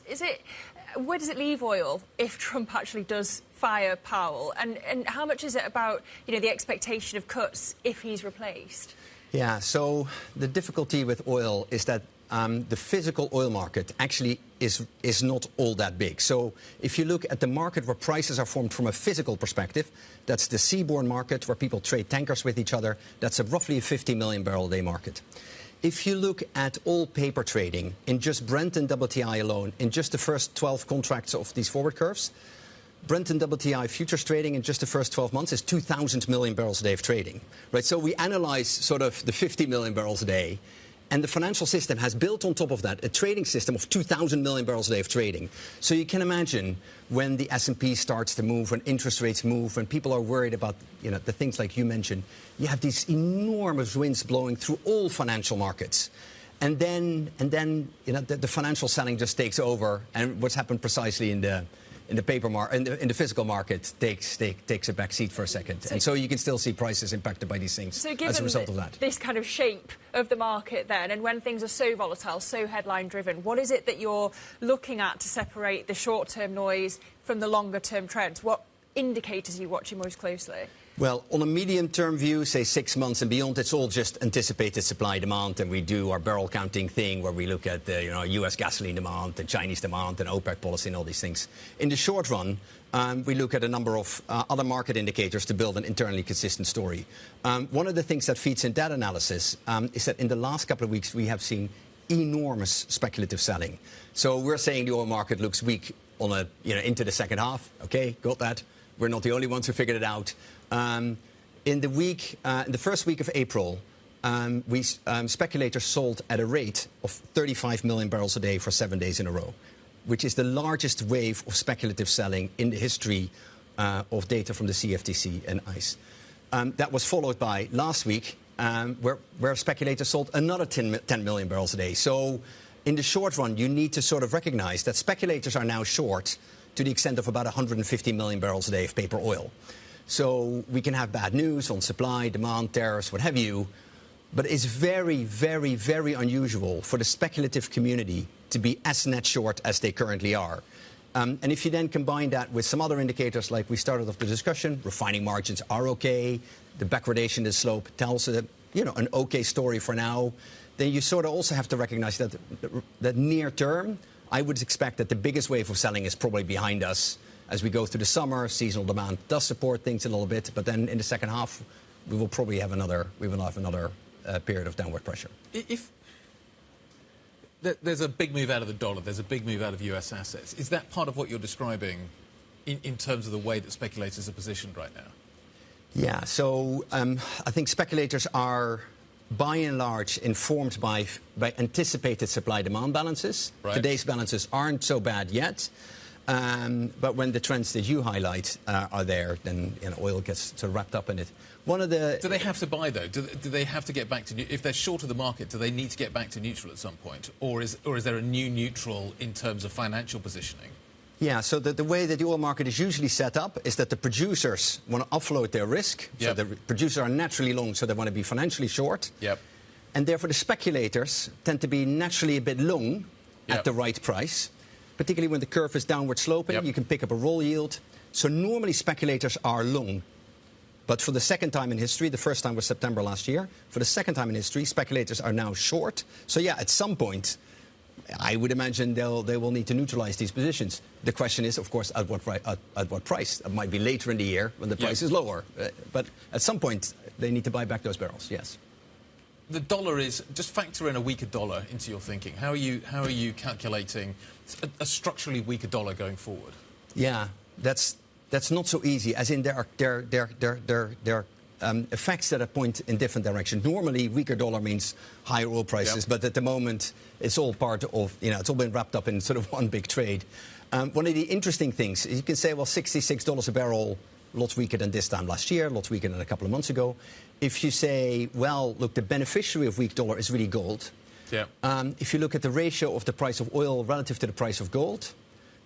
Where does it leave oil if Trump actually does fire Powell? And how much is it about, the expectation of cuts if he's replaced? Yeah, so the difficulty with oil is that the physical oil market actually is not all that big. So if you look at the market where prices are formed from a physical perspective, that's the seaborne market where people trade tankers with each other. That's roughly a 50 million barrel a day market. If you look at all paper trading in just Brent and WTI alone, in just the first 12 contracts of these forward curves, Brent and WTI futures trading in just the first 12 months is 2,000 million barrels a day of trading. Right? So we analyze sort of the 50 million barrels a day. And the financial system has built on top of that a trading system of 2,000 million barrels a day of trading. So you can imagine when the S&P starts to move, when interest rates move, when people are worried about the things like you mentioned, you have these enormous winds blowing through all financial markets. And then the financial selling just takes over, and what's happened precisely in the paper market, in the physical market, takes a back seat for a second. And so you can still see prices impacted by these things as a result of that. This kind of shape of the market then, and when things are so volatile, so headline-driven, what is it that you're looking at to separate the short-term noise from the longer-term trends? What indicators are you watching most closely? Well, on a medium-term view, say 6 months and beyond, it's all just anticipated supply-demand, and we do our barrel counting thing where we look at the U.S. gasoline demand, the Chinese demand, and OPEC policy and all these things. In the short run, we look at a number of other market indicators to build an internally consistent story. One of the things that feeds in that analysis is that in the last couple of weeks we have seen enormous speculative selling. So we're saying the oil market looks weak on into the second half. Okay, got that. We're not the only ones who figured it out. In the first week of April, speculators sold at a rate of 35 million barrels a day for 7 days in a row, which is the largest wave of speculative selling in the history of data from the CFTC and ICE. That was followed by last week, where speculators sold another 10 million barrels a day. So in the short run, you need to sort of recognize that speculators are now short to the extent of about 150 million barrels a day of paper oil. So we can have bad news on supply, demand, tariffs, what have you, but it's very, very, very unusual for the speculative community to be as net short as they currently are. And if you then combine that with some other indicators, like we started off the discussion, refining margins are okay, the backwardation in the slope tells an okay story for now, then you sort of also have to recognize that near term, I would expect that the biggest wave of selling is probably behind us. As we go through the summer, seasonal demand does support things a little bit, but then in the second half, we will probably have another period of downward pressure. If there's a big move out of the dollar, there's a big move out of US assets, is that part of what you're describing in terms of the way that speculators are positioned right now? Yeah, so I think speculators are by and large informed by anticipated supply-demand balances. Right. Today's balances aren't so bad yet. But when the trends that you highlight are there, then oil gets sort of wrapped up in it. Do they have to buy, though? Do they have to get back to... If they're short of the market, do they need to get back to neutral at some point? Or is there a new neutral in terms of financial positioning? Yeah, so the way that the oil market is usually set up is that the producers want to offload their risk. Yep. So the producers are naturally long, so they want to be financially short. Yep. And therefore the speculators tend to be naturally a bit long at the right price. Particularly when the curve is downward sloping, you can pick up a roll yield. So normally speculators are long. But for the second time in history, the first time was September last year, for the second time in history, speculators are now short. So yeah, at some point, I would imagine they will need to neutralize these positions. The question is, of course, at what price? It might be later in the year when the price is lower. But at some point, they need to buy back those barrels, yes. The dollar is... Just factor in a weaker dollar into your thinking. How are you calculating a structurally weaker dollar going forward? Yeah, that's that's not so easy, as in there are effects that point in different directions. Normally, weaker dollar means higher oil prices, but at the moment, it's all part of, it's all been wrapped up in sort of one big trade. One of the interesting things is you can say, well, $66 a barrel, lots weaker than this time last year, lots weaker than a couple of months ago. If you say, well, look, the beneficiary of weak dollar is really gold. Yeah. If you look at the ratio of the price of oil relative to the price of gold,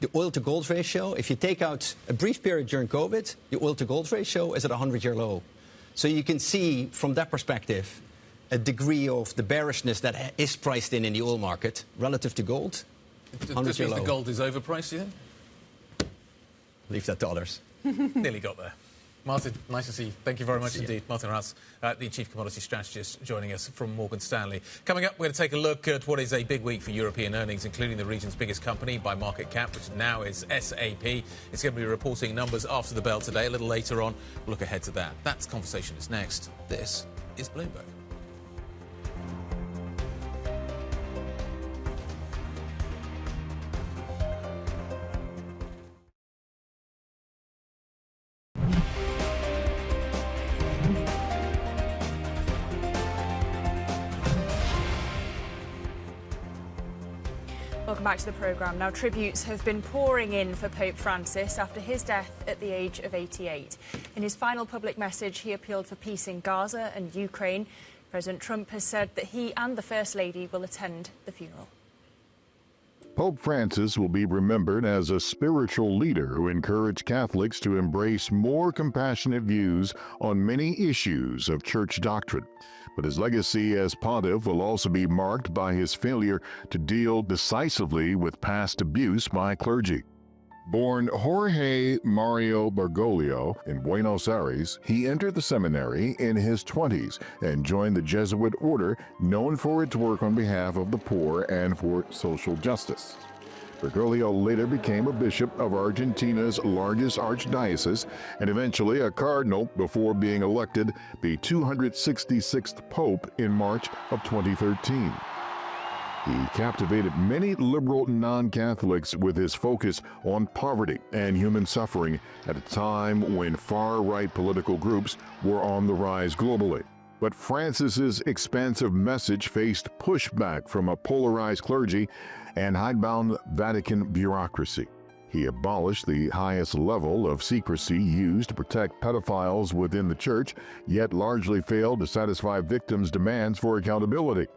the oil to gold ratio, if you take out a brief period during COVID, the oil to gold ratio is at a 100-year low. So you can see from that perspective a degree of the bearishness that is priced in the oil market relative to gold. Does this mean the gold is overpriced, do you think? Leave that to others. Nearly got there. Martin, nice to see you. Thank you very much indeed. Martin Haas, the Chief Commodity Strategist, joining us from Morgan Stanley. Coming up, we're going to take a look at what is a big week for European earnings, including the region's biggest company by market cap, which now is SAP. It's going to be reporting numbers after the bell today. A little later on, we'll look ahead to that. That conversation is next. This is Bloomberg. Welcome back to the programme. Now, tributes have been pouring in for Pope Francis after his death at the age of 88. In his final public message, he appealed for peace in Gaza and Ukraine. President Trump has said that he and the First Lady will attend the funeral. Pope Francis will be remembered as a spiritual leader who encouraged Catholics to embrace more compassionate views on many issues of church doctrine. But his legacy as pontiff will also be marked by his failure to deal decisively with past abuse by clergy. Born Jorge Mario Bergoglio in Buenos Aires, he entered the seminary in his 20s and joined the Jesuit order known for its work on behalf of the poor and for social justice. Bergoglio later became a bishop of Argentina's largest archdiocese and eventually a cardinal before being elected the 266th pope in March of 2013. He captivated many liberal non-Catholics with his focus on poverty and human suffering at a time when far-right political groups were on the rise globally. But Francis's expansive message faced pushback from a polarized clergy and hidebound Vatican bureaucracy. He abolished the highest level of secrecy used to protect pedophiles within the church, yet largely failed to satisfy victims' demands for accountability.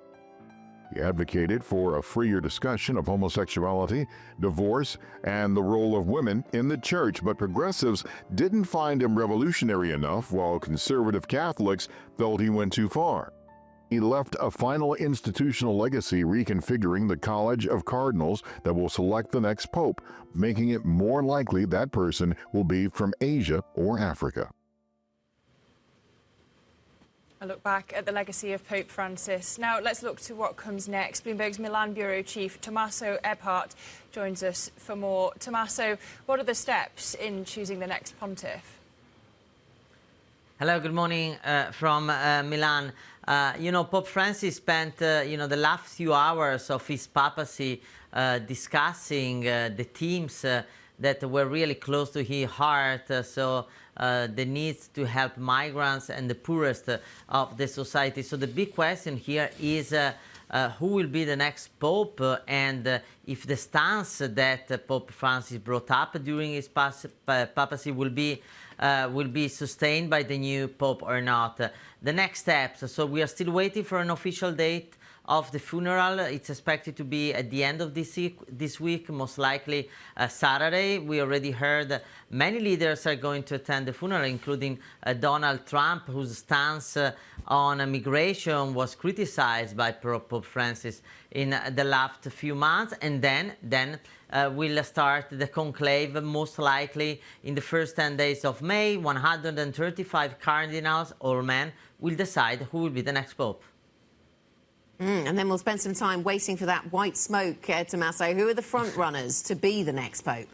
He advocated for a freer discussion of homosexuality, divorce, and the role of women in the church, but progressives didn't find him revolutionary enough, while conservative Catholics felt he went too far. He left a final institutional legacy reconfiguring the College of Cardinals that will select the next pope, making it more likely that person will be from Asia or Africa. A look back at the legacy of Pope Francis. Now, let's look to what comes next. Bloomberg's Milan Bureau Chief Tommaso Ebhardt joins us for more. Tommaso, what are the steps in choosing the next pontiff? Hello, good morning from Milan. Pope Francis spent, the last few hours of his papacy discussing the themes that were really close to his heart. The needs to help migrants and the poorest of the society. So the big question here is who will be the next pope, and if the stance that Pope Francis brought up during his papacy will be sustained by the new pope or not. The next steps. So we are still waiting for an official date of the funeral. It's expected to be at the end of this week, most likely Saturday. We already heard many leaders are going to attend the funeral, including Donald Trump, whose stance on immigration was criticized by Pope Francis in the last few months. And then we'll start the conclave, most likely in the first 10 days of May. 135 cardinals, all men, will decide who will be the next pope. And then we'll spend some time waiting for that white smoke, Tommaso. Who are the front runners to be the next pope?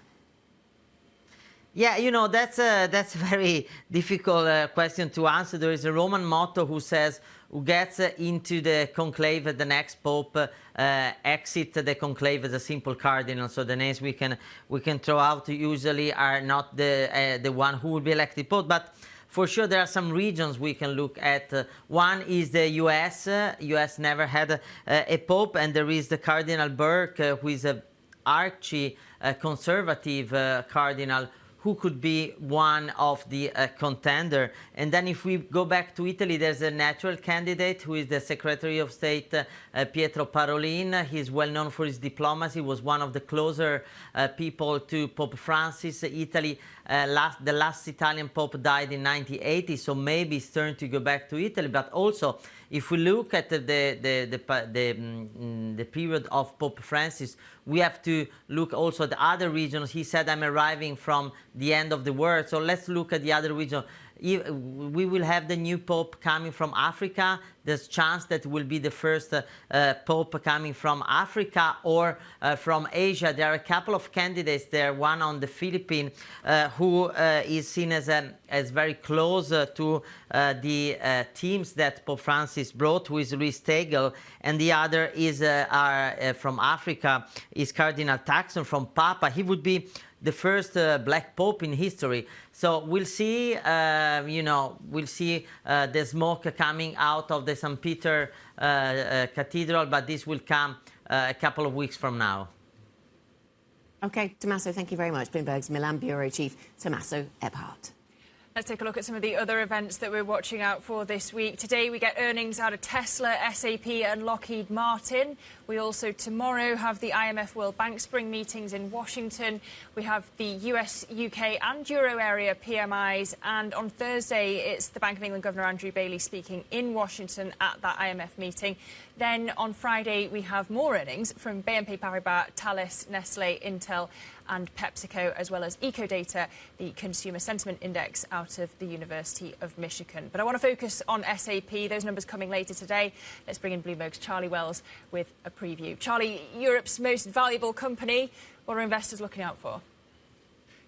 Yeah, that's a very difficult question to answer. There is a Roman motto who says, who gets into the conclave, the next pope, exit the conclave as a simple cardinal. So the names we can throw out usually are not the one who will be elected pope, but for sure there are some regions we can look at. One is the U.S. U.S. never had a pope, and there is the Cardinal Burke, who is a archie-conservative cardinal, who could be one of the contender. And then if we go back to Italy, there's a natural candidate who is the Secretary of State, Pietro Parolin. He's well known for his diplomacy, was one of the closer people to Pope Francis. Italy, the last Italian Pope died in 1980, so maybe it's turn to go back to Italy. But also, if we look at the period of Pope Francis, we have to look also at the other regions. He said, I'm arriving from the end of the world. So let's look at the other region. We will have the new Pope coming from Africa. There's a chance that will be the first Pope coming from Africa or from Asia. There are a couple of candidates there, one on the Philippines who is seen as very close to the teams that Pope Francis brought, who is Luis Tegel, and the other is from Africa, is Cardinal Taxon from Papa. He would be the first black pope in history. So we'll see, we'll see the smoke coming out of the St. Peter Cathedral, but this will come a couple of weeks from now. OK, Tommaso, thank you very much. Bloomberg's Milan Bureau Chief, Tommaso Ebhardt. Let's take a look at some of the other events that we're watching out for this week. Today, we get earnings out of Tesla, SAP and Lockheed Martin. We also, tomorrow, have the IMF World Bank Spring meetings in Washington. We have the US, UK and Euro area PMIs. And on Thursday, it's the Bank of England Governor Andrew Bailey speaking in Washington at that IMF meeting. Then on Friday, we have more earnings from BNP Paribas, Thales, Nestle, Intel and PepsiCo, as well as Ecodata, the Consumer Sentiment Index out of the University of Michigan. But I want to focus on SAP. Those numbers coming later today. Let's bring in Bloomberg's Charlie Wells with a preview. Charlie, Europe's most valuable company. What are investors looking out for?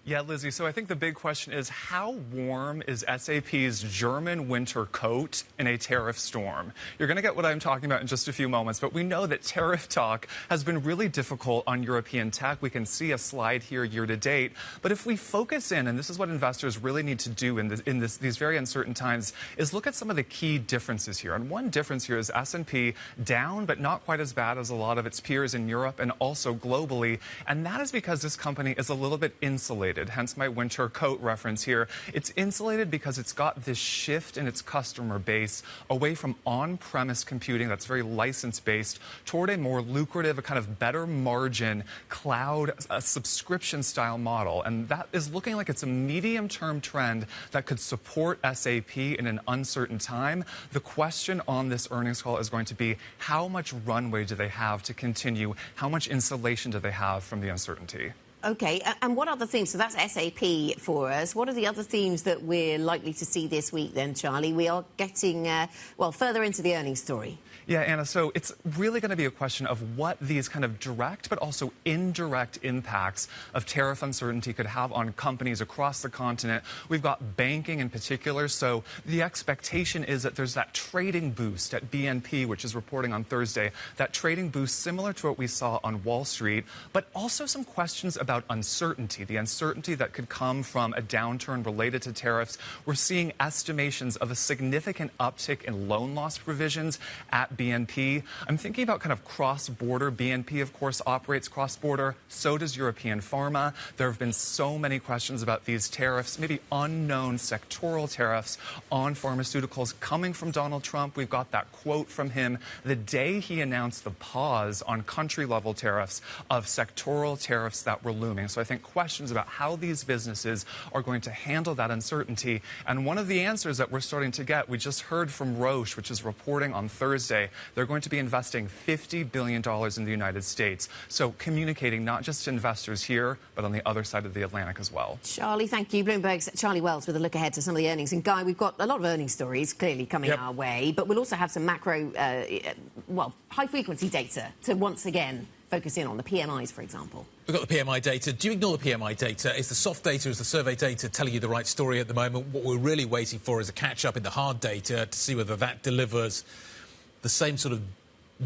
Yeah, Lizzie, so I think the big question is how warm is SAP's German winter coat in a tariff storm? You're going to get what I'm talking about in just a few moments, but we know that tariff talk has been really difficult on European tech. We can see a slide here year to date. But if we focus in, and this is what investors really need to do in these very uncertain times, is look at some of the key differences here. And one difference here is S&P down, but not quite as bad as a lot of its peers in Europe and also globally. And that is because this company is a little bit insulated. Hence my winter coat reference here. It's insulated because it's got this shift in its customer base away from on-premise computing that's very license-based toward a more lucrative, a kind of better margin cloud subscription-style model. And that is looking like it's a medium-term trend that could support SAP in an uncertain time. The question on this earnings call is going to be how much runway do they have to continue? How much insulation do they have from the uncertainty? OK, and what other themes? So that's SAP for us. What are the other themes that we're likely to see this week then, Charlie? We are getting, further into the earnings story. Yeah, Anna, so it's really going to be a question of what these kind of direct but also indirect impacts of tariff uncertainty could have on companies across the continent. We've got banking in particular, so the expectation is that there's that trading boost at BNP, which is reporting on Thursday, that trading boost similar to what we saw on Wall Street, but also some questions about uncertainty, the uncertainty that could come from a downturn related to tariffs. We're seeing estimations of a significant uptick in loan loss provisions at BNP. I'm thinking about kind of cross-border. BNP, of course, operates cross-border. So does European Pharma. There have been so many questions about these tariffs, maybe unknown sectoral tariffs on pharmaceuticals coming from Donald Trump. We've got that quote from him the day he announced the pause on country-level tariffs of sectoral tariffs that were looming. So I think questions about how these businesses are going to handle that uncertainty. And one of the answers that we're starting to get, we just heard from Roche, which is reporting on Thursday, say they're going to be investing $50 billion in the United States. So communicating not just to investors here, but on the other side of the Atlantic as well. Charlie, thank you. Bloomberg's Charlie Wells with a look ahead to some of the earnings. And Guy, we've got a lot of earnings stories clearly coming our way, but we'll also have some macro, high-frequency data to once again focus in on the PMIs, for example. We've got the PMI data. Do you ignore the PMI data? Is the soft data, is the survey data telling you the right story at the moment? What we're really waiting for is a catch-up in the hard data to see whether that delivers the same sort of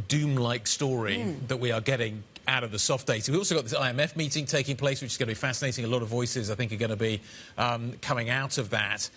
doom-like story that we are getting out of the soft data. We've also got this IMF meeting taking place, which is going to be fascinating. A lot of voices, I think, are going to be coming out of that.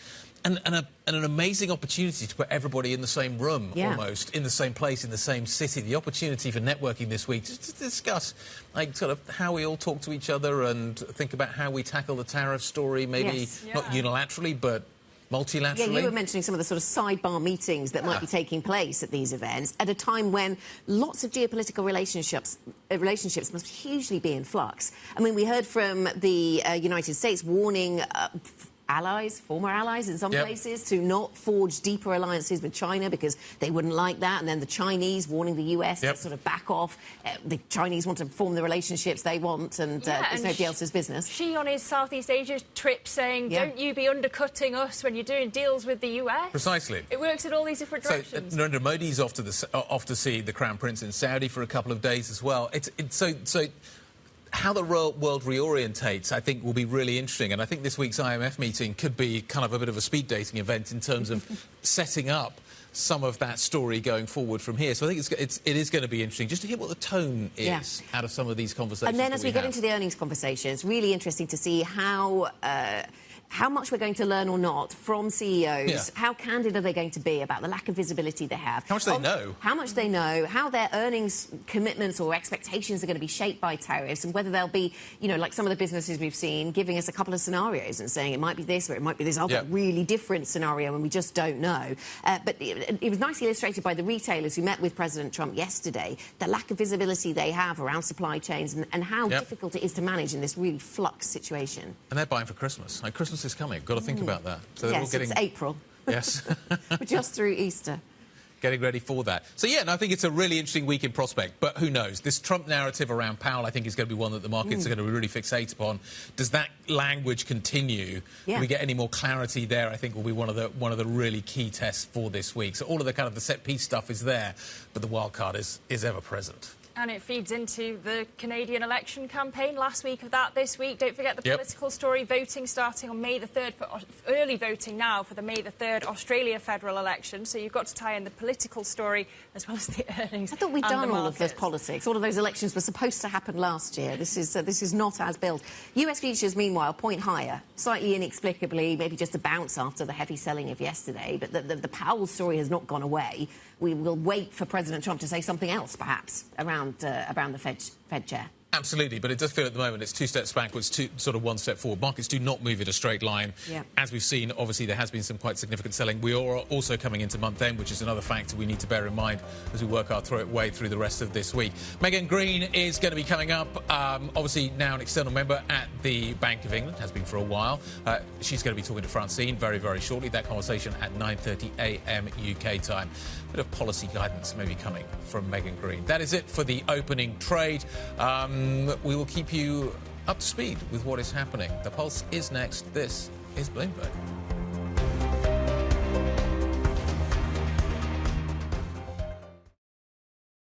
And an amazing opportunity to put everybody in the same room, almost, in the same place, in the same city. The opportunity for networking this week just to discuss like sort of how we all talk to each other and think about how we tackle the tariff story, maybe not unilaterally, but multilaterally. Yeah, you were mentioning some of the sort of sidebar meetings that might be taking place at these events at a time when lots of geopolitical relationships must hugely be in flux. I mean, we heard from the United States warning allies, former allies in some places, to not forge deeper alliances with China because they wouldn't like that. And then the Chinese warning the US to sort of back off. The Chinese want to form the relationships they want, and it's nobody else's business. Xi on his Southeast Asia trip saying, don't you be undercutting us when you're doing deals with the US. Precisely. It works in all these different directions. So Narendra Modi's off to see the Crown Prince in Saudi for a couple of days as well. So how the world reorientates, I think, will be really interesting. And I think this week's IMF meeting could be kind of a bit of a speed dating event in terms of setting up some of that story going forward from here. So I think it is going to be interesting just to hear what the tone is out of some of these conversations. And then as we get into the earnings conversation, it's really interesting to see how much we're going to learn or not from CEOs. Yeah. How candid are they going to be about the lack of visibility they have? How much they know. How much they know, how their earnings commitments or expectations are going to be shaped by tariffs, and whether they'll be, like some of the businesses we've seen, giving us a couple of scenarios and saying it might be this or it might be this other really different scenario, and we just don't know. But it was nicely illustrated by the retailers who met with President Trump yesterday, the lack of visibility they have around supply chains and how difficult it is to manage in this really flux situation. And they're buying for Christmas. Like, Christmas is coming. Got to think about that. So they're all getting... it's April. Yes. We're just through Easter. Getting ready for that. So, yeah, I think it's a really interesting week in prospect. But who knows? This Trump narrative around Powell, I think, is going to be one that the markets are going to really fixate upon. Does that language continue? Yeah. Do we get any more clarity there? I think will be one of the really key tests for this week. So all of the kind of the set-piece stuff is there, but the wild card is ever present. And it feeds into the Canadian election campaign. Last week of that, this week. Don't forget the political story. Voting starting on May the 3rd. Early voting now for the May the 3rd Australia federal election. So you've got to tie in the political story as well as the earnings. I thought we'd done all of those politics. All of those elections were supposed to happen last year. This is not as built. US futures, meanwhile, point higher. Slightly inexplicably, maybe just a bounce after the heavy selling of yesterday. But the Powell story has not gone away. We will wait for President Trump to say something else, perhaps, around the Fed chair. Absolutely, but it does feel at the moment it's two steps backwards, sort of one step forward. Markets do not move in a straight line. Yeah. As we've seen, obviously, there has been some quite significant selling. We are also coming into month end, which is another factor we need to bear in mind as we work our way through the rest of this week. Megan Green is going to be coming up, obviously now an external member at the Bank of England, has been for a while. She's going to be talking to Francine very, very shortly. That conversation at 9:30 a.m. UK time. A bit of policy guidance maybe coming from Megan Green. That is it for the opening trade. We will keep you up to speed with what is happening. The Pulse is next. This is Bloomberg.